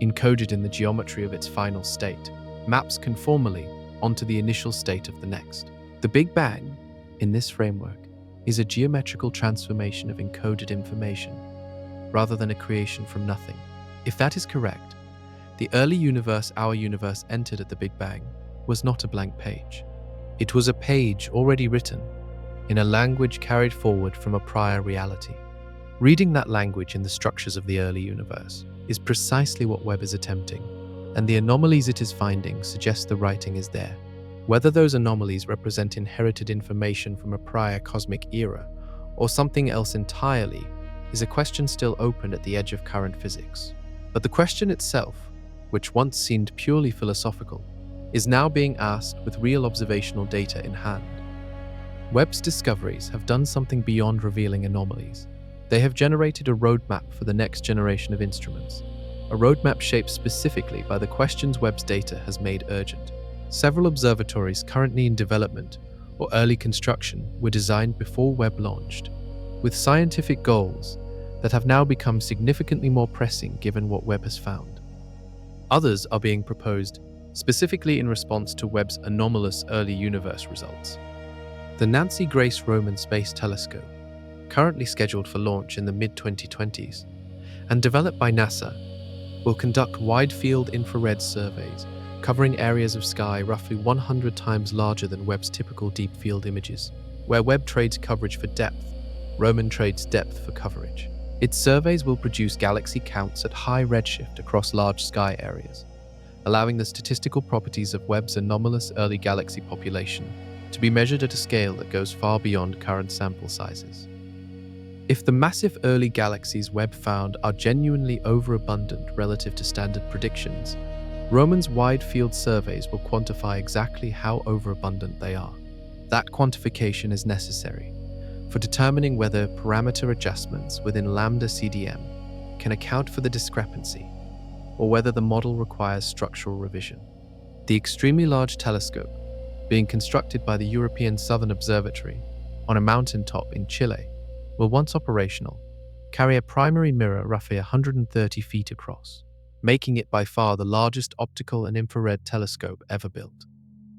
encoded in the geometry of its final state, maps conformally onto the initial state of the next. The Big Bang, in this framework, is a geometrical transformation of encoded information, rather than a creation from nothing. If that is correct, the early universe our universe entered at the Big Bang was not a blank page. It was a page already written in a language carried forward from a prior reality. Reading that language in the structures of the early universe is precisely what Webb is attempting, and the anomalies it is finding suggest the writing is there. Whether those anomalies represent inherited information from a prior cosmic era or something else entirely is a question still open at the edge of current physics. But the question itself, which once seemed purely philosophical, is now being asked with real observational data in hand. Webb's discoveries have done something beyond revealing anomalies. They have generated a roadmap for the next generation of instruments, a roadmap shaped specifically by the questions Webb's data has made urgent. Several observatories currently in development or early construction were designed before Webb launched, with scientific goals that have now become significantly more pressing given what Webb has found. Others are being proposed specifically in response to Webb's anomalous early universe results. The Nancy Grace Roman Space Telescope, currently scheduled for launch in the mid-2020s, and developed by NASA, will conduct wide-field infrared surveys covering areas of sky roughly 100 times larger than Webb's typical deep-field images. Where Webb trades coverage for depth, Roman trades depth for coverage. Its surveys will produce galaxy counts at high redshift across large sky areas, allowing the statistical properties of Webb's anomalous early galaxy population to be measured at a scale that goes far beyond current sample sizes. If the massive early galaxies Webb found are genuinely overabundant relative to standard predictions, Roman's wide-field surveys will quantify exactly how overabundant they are. That quantification is necessary for determining whether parameter adjustments within lambda CDM can account for the discrepancy. or whether the model requires structural revision. The extremely large telescope, being constructed by the European Southern Observatory on a mountaintop in Chile, will, once operational, carry a primary mirror roughly 130 feet across, making it by far the largest optical and infrared telescope ever built.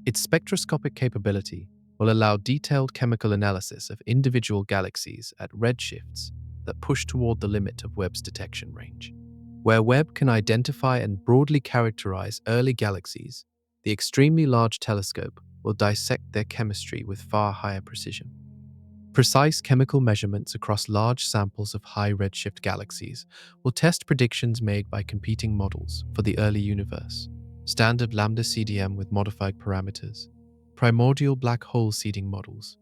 Its spectroscopic capability will allow detailed chemical analysis of individual galaxies at redshifts that push toward the limit of Webb's detection range. Where Webb can identify and broadly characterize early galaxies, the extremely large telescope will dissect their chemistry with far higher precision. Precise chemical measurements across large samples of high redshift galaxies will test predictions made by competing models for the early universe: standard lambda CDM with modified parameters, primordial black hole seeding models,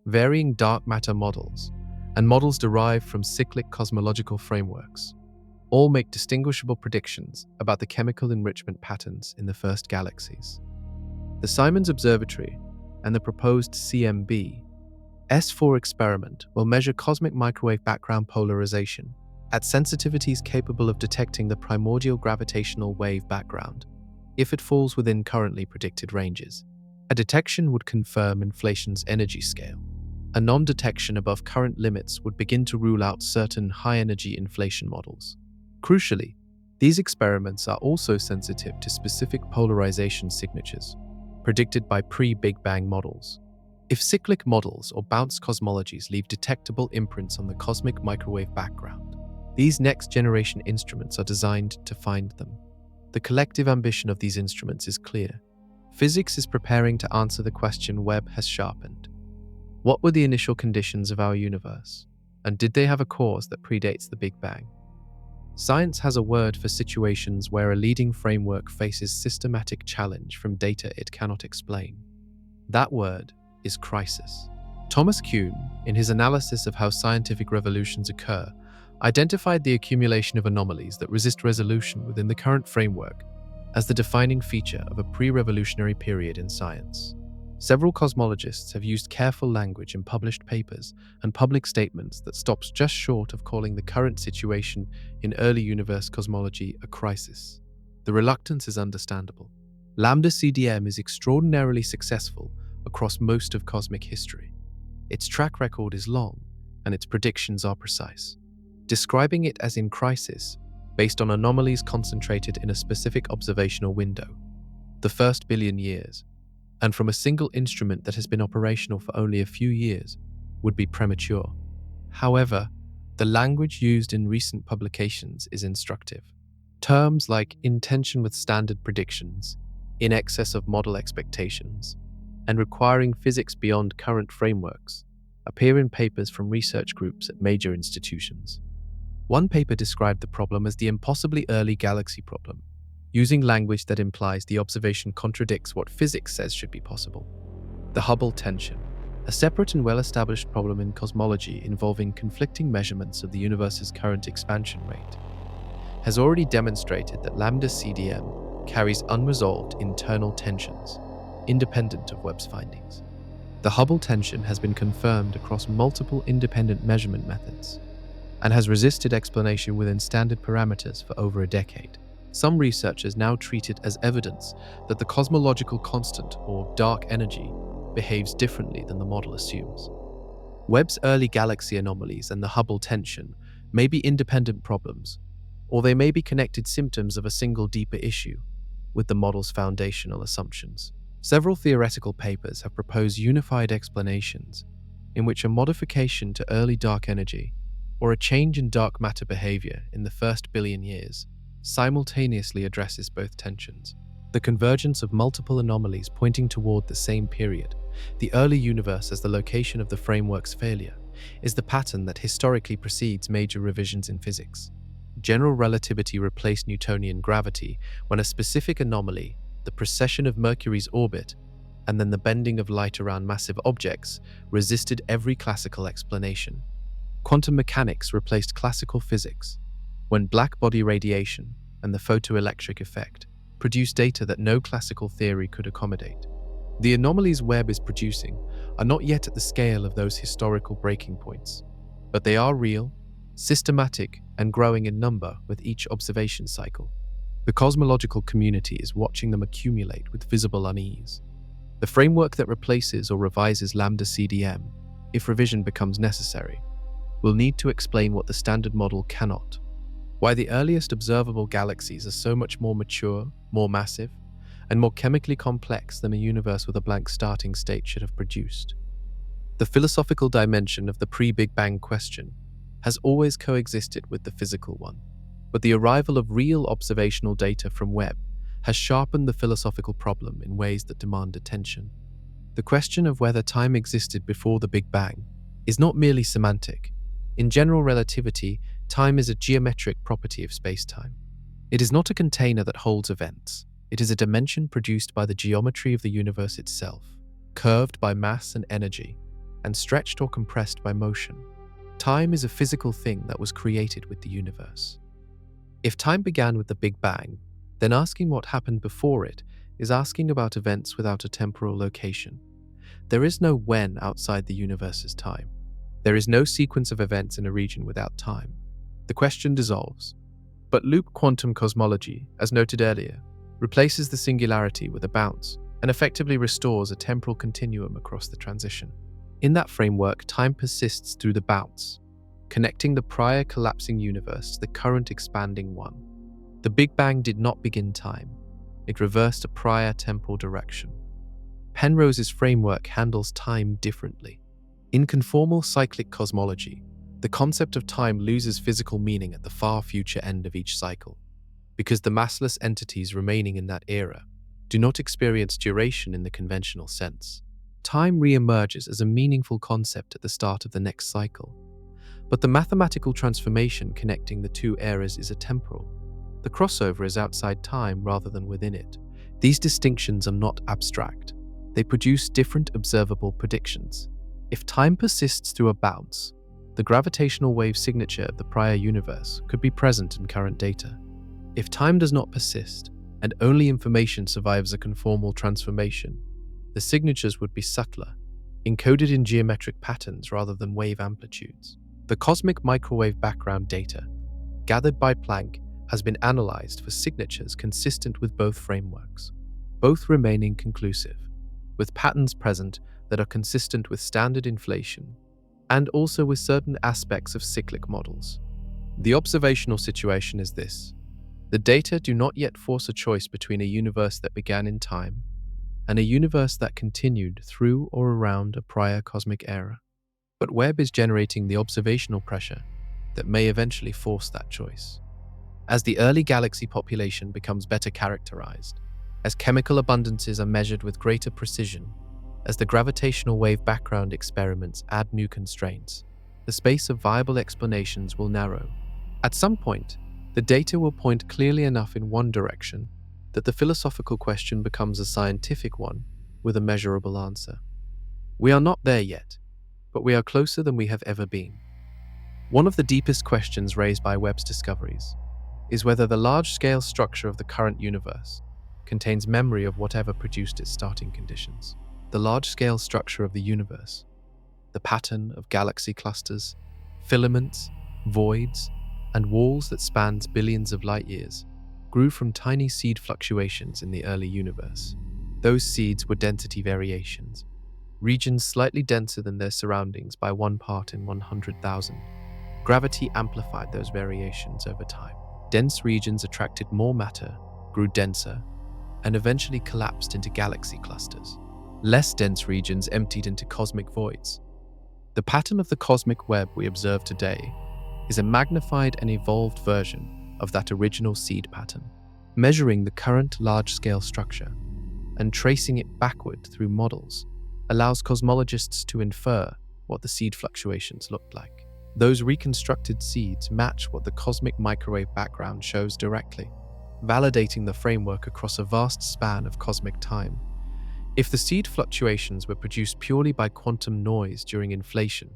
varying dark matter models, and models derived from cyclic cosmological frameworks. All make distinguishable predictions about the chemical enrichment patterns in the first galaxies. The Simons Observatory and the proposed CMB S4 experiment will measure cosmic microwave background polarization at sensitivities capable of detecting the primordial gravitational wave background if it falls within currently predicted ranges. A detection would confirm inflation's energy scale. A non-detection above current limits would begin to rule out certain high-energy inflation models. Crucially, these experiments are also sensitive to specific polarization signatures predicted by pre-Big Bang models. If cyclic models or bounce cosmologies leave detectable imprints on the cosmic microwave background, these next-generation instruments are designed to find them. The collective ambition of these instruments is clear. Physics is preparing to answer the question Webb has sharpened. What were the initial conditions of our universe, and did they have a cause that predates the Big Bang? Science has a word for situations where a leading framework faces systematic challenge from data it cannot explain. That word is crisis. Thomas Kuhn, in his analysis of how scientific revolutions occur, identified the accumulation of anomalies that resist resolution within the current framework as the defining feature of a pre-revolutionary period in science. Several cosmologists have used careful language in published papers and public statements that stops just short of calling the current situation in early universe cosmology a crisis. The reluctance is understandable. Lambda CDM is extraordinarily successful across most of cosmic history. Its track record is long, and its predictions are precise. Describing it as in crisis, based on anomalies concentrated in a specific observational window, the first billion years, and from a single instrument that has been operational for only a few years, would be premature. However, the language used in recent publications is instructive. Terms like in tension with standard predictions, in excess of model expectations, and requiring physics beyond current frameworks appear in papers from research groups at major institutions. One paper described the problem as the impossibly early galaxy problem, using language that implies the observation contradicts what physics says should be possible. The Hubble tension, a separate and well-established problem in cosmology involving conflicting measurements of the universe's current expansion rate, has already demonstrated that lambda CDM carries unresolved internal tensions, independent of Webb's findings. The Hubble tension has been confirmed across multiple independent measurement methods and has resisted explanation within standard parameters for over a decade. Some researchers now treat it as evidence that the cosmological constant, or dark energy, behaves differently than the model assumes. Webb's early galaxy anomalies and the Hubble tension may be independent problems, or they may be connected symptoms of a single deeper issue with the model's foundational assumptions. Several theoretical papers have proposed unified explanations in which a modification to early dark energy or a change in dark matter behavior in the first billion years simultaneously addresses both tensions. The convergence of multiple anomalies pointing toward the same period, the early universe as the location of the framework's failure, is the pattern that historically precedes major revisions in physics. General relativity replaced Newtonian gravity when a specific anomaly, the precession of Mercury's orbit, and then the bending of light around massive objects, resisted every classical explanation. Quantum mechanics replaced classical physics when black-body radiation and the photoelectric effect produced data that no classical theory could accommodate. The anomalies Webb is producing are not yet at the scale of those historical breaking points, but they are real, systematic, and growing in number with each observation cycle. The cosmological community is watching them accumulate with visible unease. The framework that replaces or revises lambda CDM, if revision becomes necessary, will need to explain what the standard model cannot. Why the earliest observable galaxies are so much more mature, more massive, and more chemically complex than a universe with a blank starting state should have produced. The philosophical dimension of the pre-Big Bang question has always coexisted with the physical one, but the arrival of real observational data from Webb has sharpened the philosophical problem in ways that demand attention. The question of whether time existed before the Big Bang is not merely semantic. In general relativity, time is a geometric property of space-time. It is not a container that holds events. It is a dimension produced by the geometry of the universe itself, curved by mass and energy, and stretched or compressed by motion. Time is a physical thing that was created with the universe. If time began with the Big Bang, then asking what happened before it is asking about events without a temporal location. There is no when outside the universe's time. There is no sequence of events in a region without time. The question dissolves. But loop quantum cosmology, as noted earlier, replaces the singularity with a bounce and effectively restores a temporal continuum across the transition. In that framework, time persists through the bounce, connecting the prior collapsing universe to the current expanding one. The Big Bang did not begin time. It reversed a prior temporal direction. Penrose's framework handles time differently. In conformal cyclic cosmology, the concept of time loses physical meaning at the far future end of each cycle, because the massless entities remaining in that era do not experience duration in the conventional sense. Time re-emerges as a meaningful concept at the start of the next cycle, but the mathematical transformation connecting the two eras is atemporal. The crossover is outside time rather than within it. These distinctions are not abstract. They produce different observable predictions. If time persists through a bounce, the gravitational wave signature of the prior universe could be present in current data. If time does not persist, and only information survives a conformal transformation, the signatures would be subtler, encoded in geometric patterns rather than wave amplitudes. The cosmic microwave background data, gathered by Planck, has been analyzed for signatures consistent with both frameworks, both remaining conclusive, with patterns present that are consistent with standard inflation, and also with certain aspects of cyclic models. The observational situation is this: the data do not yet force a choice between a universe that began in time and a universe that continued through or around a prior cosmic era. But Webb is generating the observational pressure that may eventually force that choice. As the early galaxy population becomes better characterized, as chemical abundances are measured with greater precision, as the gravitational wave background experiments add new constraints, the space of viable explanations will narrow. At some point, the data will point clearly enough in one direction that the philosophical question becomes a scientific one with a measurable answer. We are not there yet, but we are closer than we have ever been. One of the deepest questions raised by Webb's discoveries is whether the large-scale structure of the current universe contains memory of whatever produced its starting conditions. The large-scale structure of the universe, the pattern of galaxy clusters, filaments, voids, and walls that spans billions of light years, grew from tiny seed fluctuations in the early universe. Those seeds were density variations, regions slightly denser than their surroundings by 1 part in 100,000. Gravity amplified those variations over time. Dense regions attracted more matter, grew denser, and eventually collapsed into galaxy clusters. Less dense regions emptied into cosmic voids. The pattern of the cosmic web we observe today is a magnified and evolved version of that original seed pattern. Measuring the current large-scale structure and tracing it backward through models allows cosmologists to infer what the seed fluctuations looked like. Those reconstructed seeds match what the cosmic microwave background shows directly, validating the framework across a vast span of cosmic time. If the seed fluctuations were produced purely by quantum noise during inflation,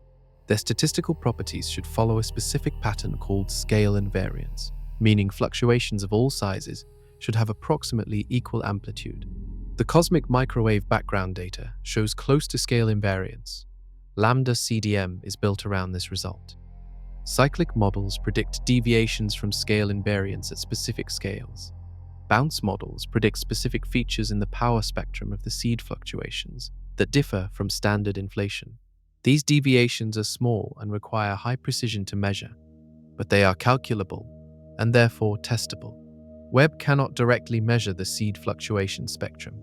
their statistical properties should follow a specific pattern called scale invariance, meaning fluctuations of all sizes should have approximately equal amplitude. The cosmic microwave background data shows close to scale invariance. Lambda CDM is built around this result. Cyclic models predict deviations from scale invariance at specific scales. Bounce models predict specific features in the power spectrum of the seed fluctuations that differ from standard inflation. These deviations are small and require high precision to measure, but they are calculable and therefore testable. Webb cannot directly measure the seed fluctuation spectrum,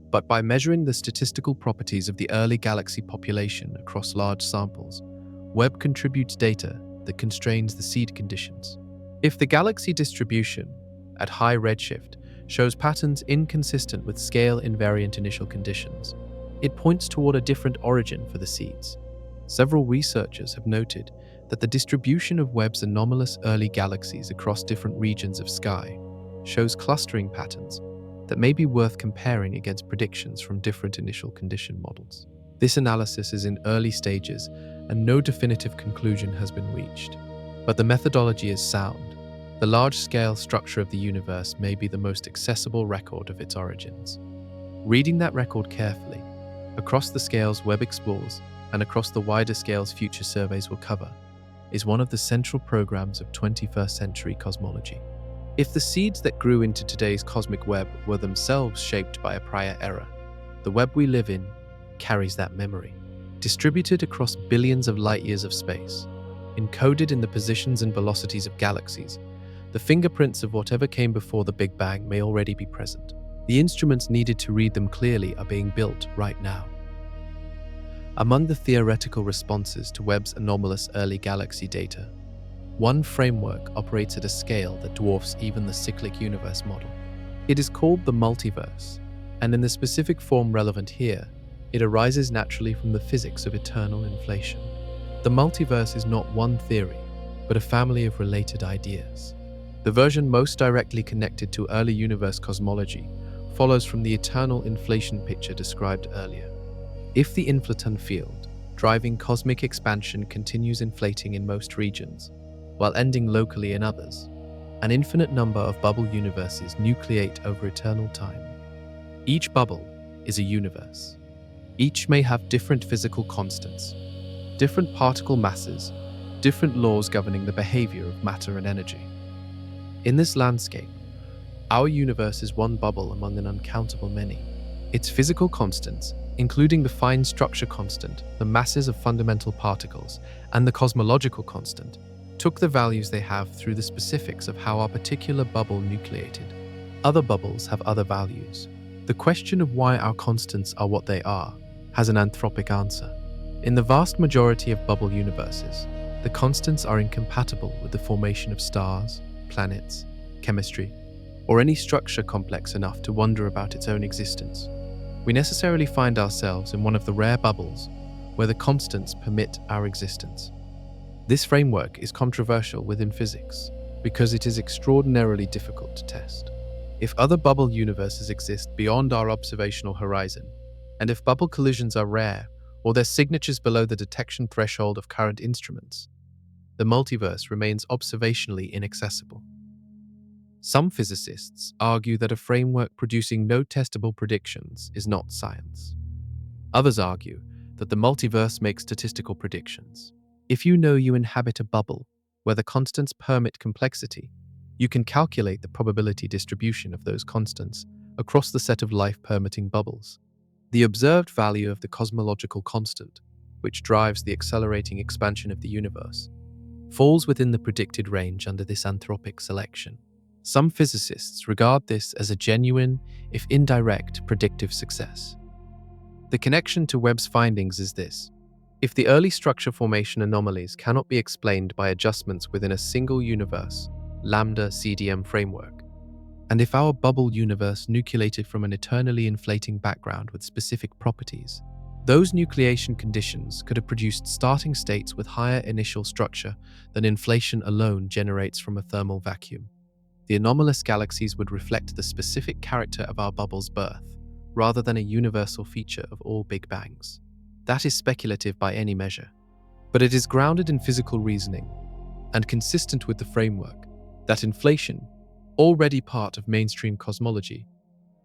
but by measuring the statistical properties of the early galaxy population across large samples, Webb contributes data that constrains the seed conditions. If the galaxy distribution at high redshift shows patterns inconsistent with scale-invariant initial conditions, it points toward a different origin for the seeds. Several researchers have noted that the distribution of Webb's anomalous early galaxies across different regions of sky shows clustering patterns that may be worth comparing against predictions from different initial condition models. This analysis is in early stages and no definitive conclusion has been reached, but the methodology is sound. The large-scale structure of the universe may be the most accessible record of its origins. Reading that record carefully, across the scales Webb explores and across the wider scales future surveys will cover, is one of the central programs of 21st century cosmology. If the seeds that grew into today's cosmic web were themselves shaped by a prior era, the web we live in carries that memory. Distributed across billions of light-years of space, encoded in the positions and velocities of galaxies, the fingerprints of whatever came before the Big Bang may already be present. The instruments needed to read them clearly are being built right now. Among the theoretical responses to Webb's anomalous early galaxy data, one framework operates at a scale that dwarfs even the cyclic universe model. It is called the multiverse, and in the specific form relevant here, it arises naturally from the physics of eternal inflation. The multiverse is not one theory, but a family of related ideas. The version most directly connected to early universe cosmology follows from the eternal inflation picture described earlier. If the inflaton field, driving cosmic expansion, continues inflating in most regions, while ending locally in others, an infinite number of bubble universes nucleate over eternal time. Each bubble is a universe. Each may have different physical constants, different particle masses, different laws governing the behavior of matter and energy. In this landscape, our universe is one bubble among an uncountable many. Its physical constants, including the fine structure constant, the masses of fundamental particles, and the cosmological constant, took the values they have through the specifics of how our particular bubble nucleated. Other bubbles have other values. The question of why our constants are what they are has an anthropic answer. In the vast majority of bubble universes, the constants are incompatible with the formation of stars, planets, chemistry, or any structure complex enough to wonder about its own existence. We necessarily find ourselves in one of the rare bubbles where the constants permit our existence. This framework is controversial within physics because it is extraordinarily difficult to test. If other bubble universes exist beyond our observational horizon, and if bubble collisions are rare or their signatures below the detection threshold of current instruments, the multiverse remains observationally inaccessible. Some physicists argue that a framework producing no testable predictions is not science. Others argue that the multiverse makes statistical predictions. If you know you inhabit a bubble where the constants permit complexity, you can calculate the probability distribution of those constants across the set of life-permitting bubbles. The observed value of the cosmological constant, which drives the accelerating expansion of the universe, falls within the predicted range under this anthropic selection. Some physicists regard this as a genuine, if indirect, predictive success. The connection to Webb's findings is this: if the early structure formation anomalies cannot be explained by adjustments within a single universe, lambda CDM framework, and if our bubble universe nucleated from an eternally inflating background with specific properties, those nucleation conditions could have produced starting states with higher initial structure than inflation alone generates from a thermal vacuum. The anomalous galaxies would reflect the specific character of our bubble's birth, rather than a universal feature of all Big Bangs. That is speculative by any measure, but it is grounded in physical reasoning and consistent with the framework that inflation, already part of mainstream cosmology,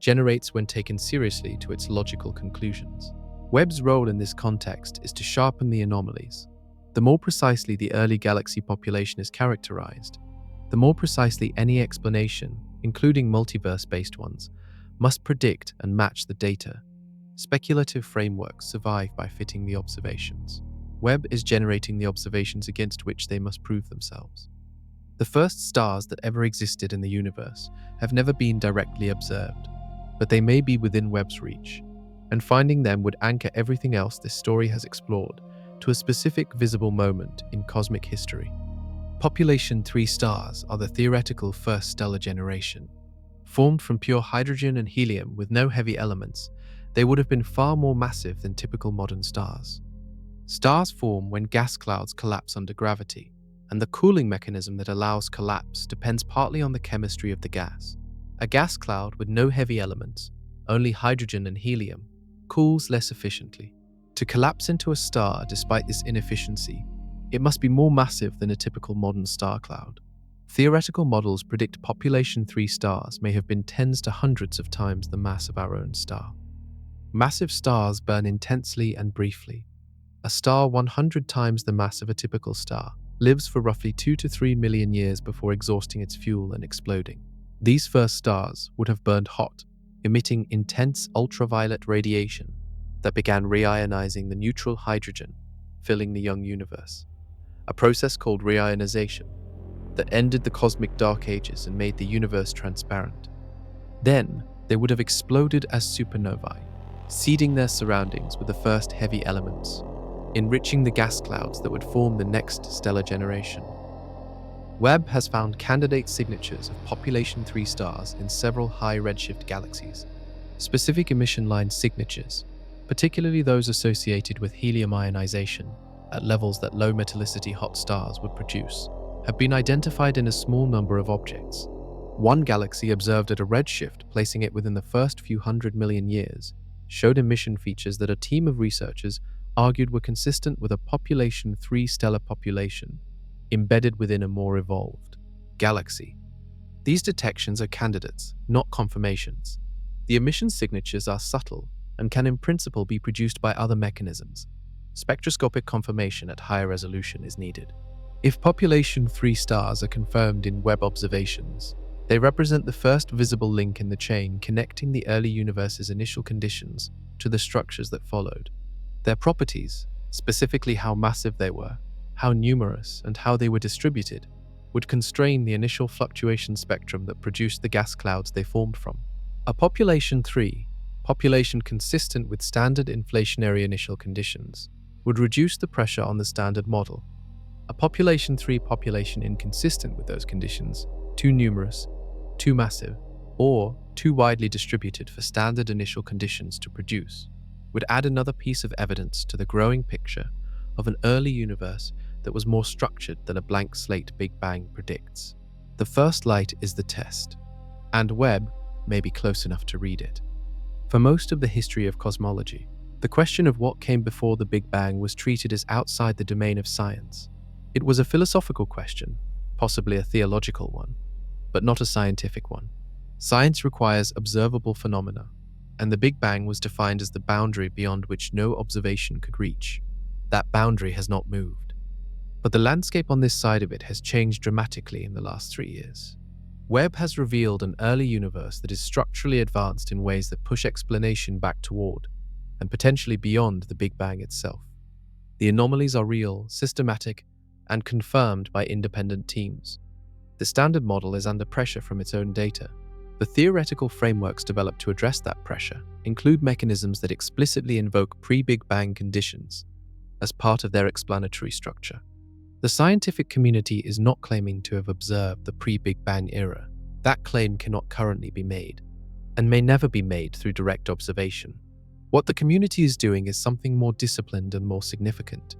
generates when taken seriously to its logical conclusions. Webb's role in this context is to sharpen the anomalies. The more precisely the early galaxy population is characterized, the more precisely any explanation including multiverse-based ones, must predict and match the data. Speculative frameworks survive by fitting the observations. Webb is generating the observations against which they must prove themselves. The first stars that ever existed in the universe have never been directly observed, but they may be within Webb's reach, and finding them would anchor everything else this story has explored to a specific visible moment in cosmic history. Population 3 stars are the theoretical first stellar generation. Formed from pure hydrogen and helium with no heavy elements, they would have been far more massive than typical modern stars. Stars form when gas clouds collapse under gravity, and the cooling mechanism that allows collapse depends partly on the chemistry of the gas. A gas cloud with no heavy elements, only hydrogen and helium, cools less efficiently. To collapse into a star despite this inefficiency, it must be more massive than a typical modern star cloud. Theoretical models predict population 3 stars may have been tens to hundreds of times the mass of our own star. Massive stars burn intensely and briefly. A star 100 times the mass of a typical star lives for roughly 2 to 3 million years before exhausting its fuel and exploding. These first stars would have burned hot, emitting intense ultraviolet radiation that began reionizing the neutral hydrogen, filling the young universe. A process called reionization that ended the cosmic dark ages and made the universe transparent. Then, they would have exploded as supernovae, seeding their surroundings with the first heavy elements, enriching the gas clouds that would form the next stellar generation. Webb has found candidate signatures of population 3 stars in several high redshift galaxies. Specific emission line signatures, particularly those associated with helium ionization at levels that low metallicity hot stars would produce, have been identified in a small number of objects. One galaxy observed at a redshift, placing it within the first few 100 million years, showed emission features that a team of researchers argued were consistent with a population 3 stellar population embedded within a more evolved galaxy. These detections are candidates, not confirmations. The emission signatures are subtle and can in principle be produced by other mechanisms. Spectroscopic confirmation at higher resolution is needed. If population 3 stars are confirmed in Webb observations, they represent the first visible link in the chain connecting the early universe's initial conditions to the structures that followed. Their properties, specifically how massive they were, how numerous, and how they were distributed, would constrain the initial fluctuation spectrum that produced the gas clouds they formed from. A population 3, population consistent with standard inflationary initial conditions, would reduce the pressure on the standard model. A population 3 population inconsistent with those conditions, too numerous, too massive, or too widely distributed for standard initial conditions to produce, would add another piece of evidence to the growing picture of an early universe that was more structured than a blank slate Big Bang predicts. The first light is the test, and Webb may be close enough to read it. For most of the history of cosmology, the question of what came before the Big Bang was treated as outside the domain of science. It was a philosophical question, possibly a theological one, but not a scientific one. Science requires observable phenomena, and the Big Bang was defined as the boundary beyond which no observation could reach. That boundary has not moved. But the landscape on this side of it has changed dramatically in the last 3 years. Webb has revealed an early universe that is structurally advanced in ways that push explanation back toward, and potentially beyond, the Big Bang itself. The anomalies are real, systematic, and confirmed by independent teams. The standard model is under pressure from its own data. The theoretical frameworks developed to address that pressure include mechanisms that explicitly invoke pre-Big Bang conditions as part of their explanatory structure. The scientific community is not claiming to have observed the pre-Big Bang era. That claim cannot currently be made, and may never be made through direct observation. What the community is doing is something more disciplined and more significant.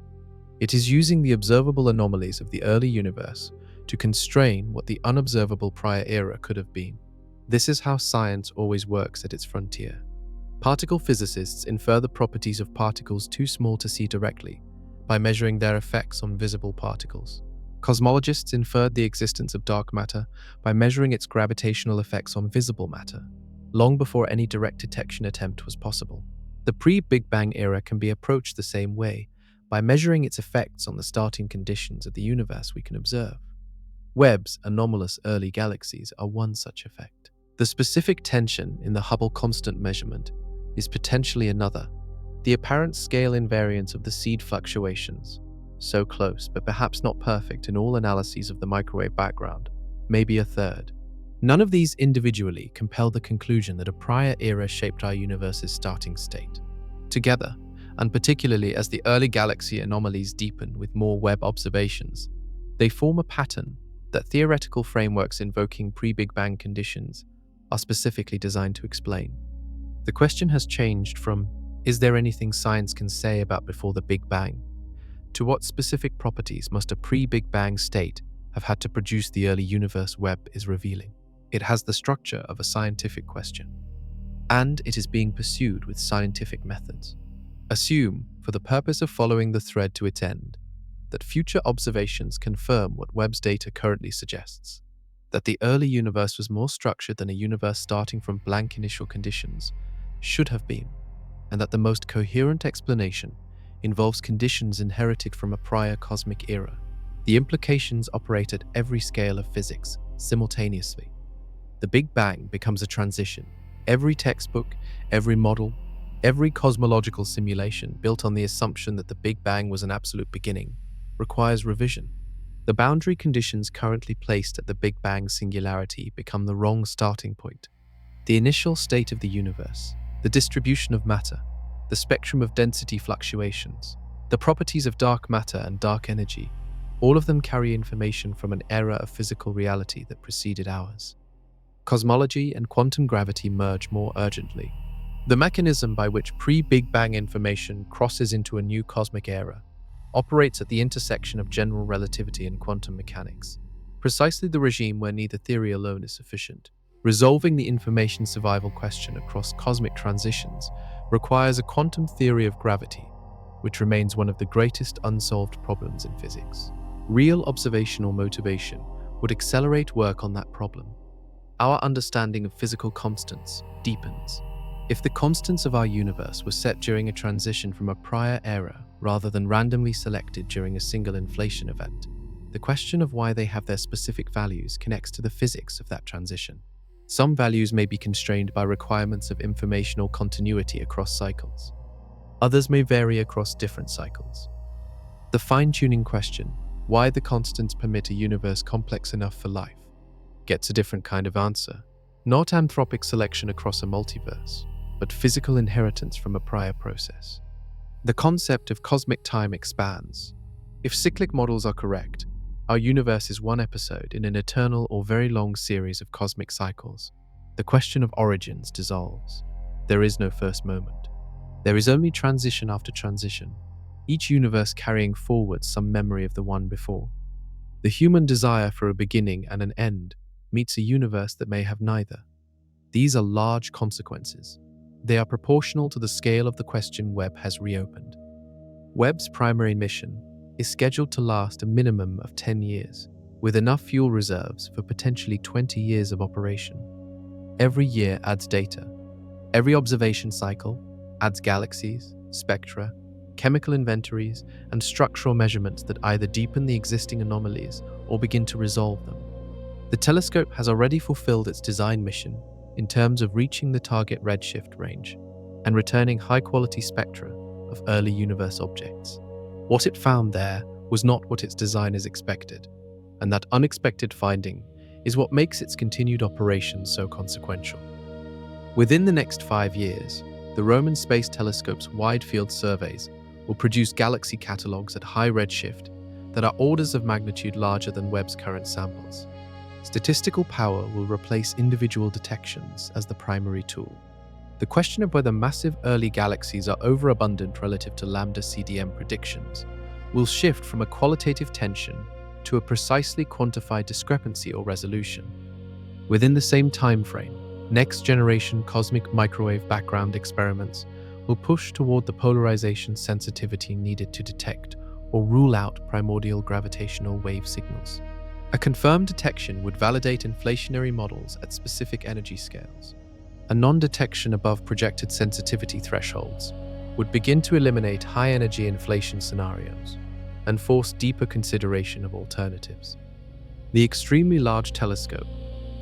It is using the observable anomalies of the early universe to constrain what the unobservable prior era could have been. This is how science always works at its frontier. Particle physicists infer the properties of particles too small to see directly by measuring their effects on visible particles. Cosmologists inferred the existence of dark matter by measuring its gravitational effects on visible matter, long before any direct detection attempt was possible. The pre-Big Bang era can be approached the same way, by measuring its effects on the starting conditions of the universe we can observe. Webb's anomalous early galaxies are one such effect. The specific tension in the Hubble constant measurement is potentially another. The apparent scale invariance of the seed fluctuations, so close but perhaps not perfect in all analyses of the microwave background, may be a third. None of these individually compel the conclusion that a prior era shaped our universe's starting state. Together, and particularly as the early galaxy anomalies deepen with more Webb observations, they form a pattern that theoretical frameworks invoking pre-Big Bang conditions are specifically designed to explain. The question has changed from, is there anything science can say about before the Big Bang, to what specific properties must a pre-Big Bang state have had to produce the early universe Webb is revealing. It has the structure of a scientific question, and it is being pursued with scientific methods. Assume, for the purpose of following the thread to its end, that future observations confirm what Webb's data currently suggests, that the early universe was more structured than a universe starting from blank initial conditions should have been, and that the most coherent explanation involves conditions inherited from a prior cosmic era. The implications operate at every scale of physics simultaneously. The Big Bang becomes a transition. Every textbook, every model, every cosmological simulation built on the assumption that the Big Bang was an absolute beginning requires revision. The boundary conditions currently placed at the Big Bang singularity become the wrong starting point. The initial state of the universe, the distribution of matter, the spectrum of density fluctuations, the properties of dark matter and dark energy, all of them carry information from an era of physical reality that preceded ours. Cosmology and quantum gravity merge more urgently. The mechanism by which pre-Big Bang information crosses into a new cosmic era operates at the intersection of general relativity and quantum mechanics, precisely the regime where neither theory alone is sufficient. Resolving the information survival question across cosmic transitions requires a quantum theory of gravity, which remains one of the greatest unsolved problems in physics. Real observational motivation would accelerate work on that problem. Our understanding of physical constants deepens. If the constants of our universe were set during a transition from a prior era rather than randomly selected during a single inflation event, the question of why they have their specific values connects to the physics of that transition. Some values may be constrained by requirements of informational continuity across cycles. Others may vary across different cycles. The fine-tuning question, why the constants permit a universe complex enough for life, gets a different kind of answer. Not anthropic selection across a multiverse, but physical inheritance from a prior process. The concept of cosmic time expands. If cyclic models are correct, our universe is one episode in an eternal or very long series of cosmic cycles. The question of origins dissolves. There is no first moment. There is only transition after transition, each universe carrying forward some memory of the one before. The human desire for a beginning and an end meets a universe that may have neither. These are large consequences. They are proportional to the scale of the question Webb has reopened. Webb's primary mission is scheduled to last a minimum of 10 years, with enough fuel reserves for potentially 20 years of operation. Every year adds data. Every observation cycle adds galaxies, spectra, chemical inventories, and structural measurements that either deepen the existing anomalies or begin to resolve them. The telescope has already fulfilled its design mission in terms of reaching the target redshift range and returning high-quality spectra of early universe objects. What it found there was not what its designers expected, and that unexpected finding is what makes its continued operation so consequential. Within the next 5 years, the Roman Space Telescope's wide-field surveys will produce galaxy catalogues at high redshift that are orders of magnitude larger than Webb's current samples. Statistical power will replace individual detections as the primary tool. The question of whether massive early galaxies are overabundant relative to lambda CDM predictions will shift from a qualitative tension to a precisely quantified discrepancy or resolution. Within the same time frame, next-generation cosmic microwave background experiments will push toward the polarization sensitivity needed to detect or rule out primordial gravitational wave signals. A confirmed detection would validate inflationary models at specific energy scales. A non-detection above projected sensitivity thresholds would begin to eliminate high-energy inflation scenarios and force deeper consideration of alternatives. The extremely large telescope,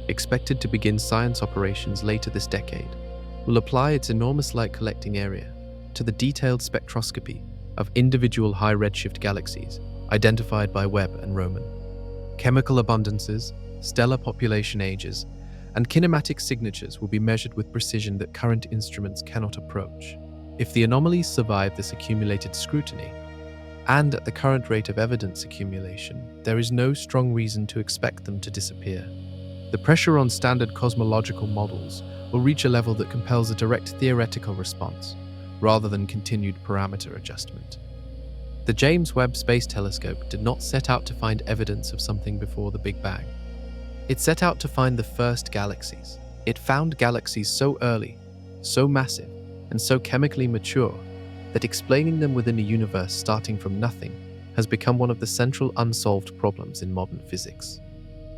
expected to begin science operations later this decade, will apply its enormous light collecting area to the detailed spectroscopy of individual high redshift galaxies identified by Webb and Roman. Chemical abundances, stellar population ages, and kinematic signatures will be measured with precision that current instruments cannot approach. If the anomalies survive this accumulated scrutiny, and at the current rate of evidence accumulation, there is no strong reason to expect them to disappear. The pressure on standard cosmological models will reach a level that compels a direct theoretical response, rather than continued parameter adjustment. The James Webb Space Telescope did not set out to find evidence of something before the Big Bang. It set out to find the first galaxies. It found galaxies so early, so massive, and so chemically mature that explaining them within a universe starting from nothing has become one of the central unsolved problems in modern physics.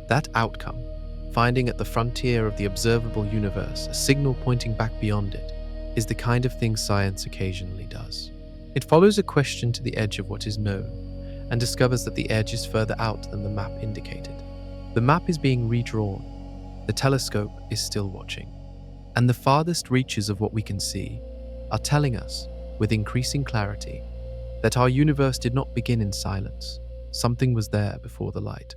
That outcome, finding at the frontier of the observable universe a signal pointing back beyond it, is the kind of thing science occasionally does. It follows a question to the edge of what is known and discovers that the edge is further out than the map indicated. The map is being redrawn, the telescope is still watching, and the farthest reaches of what we can see are telling us, with increasing clarity, that our universe did not begin in silence. Something was there before the light.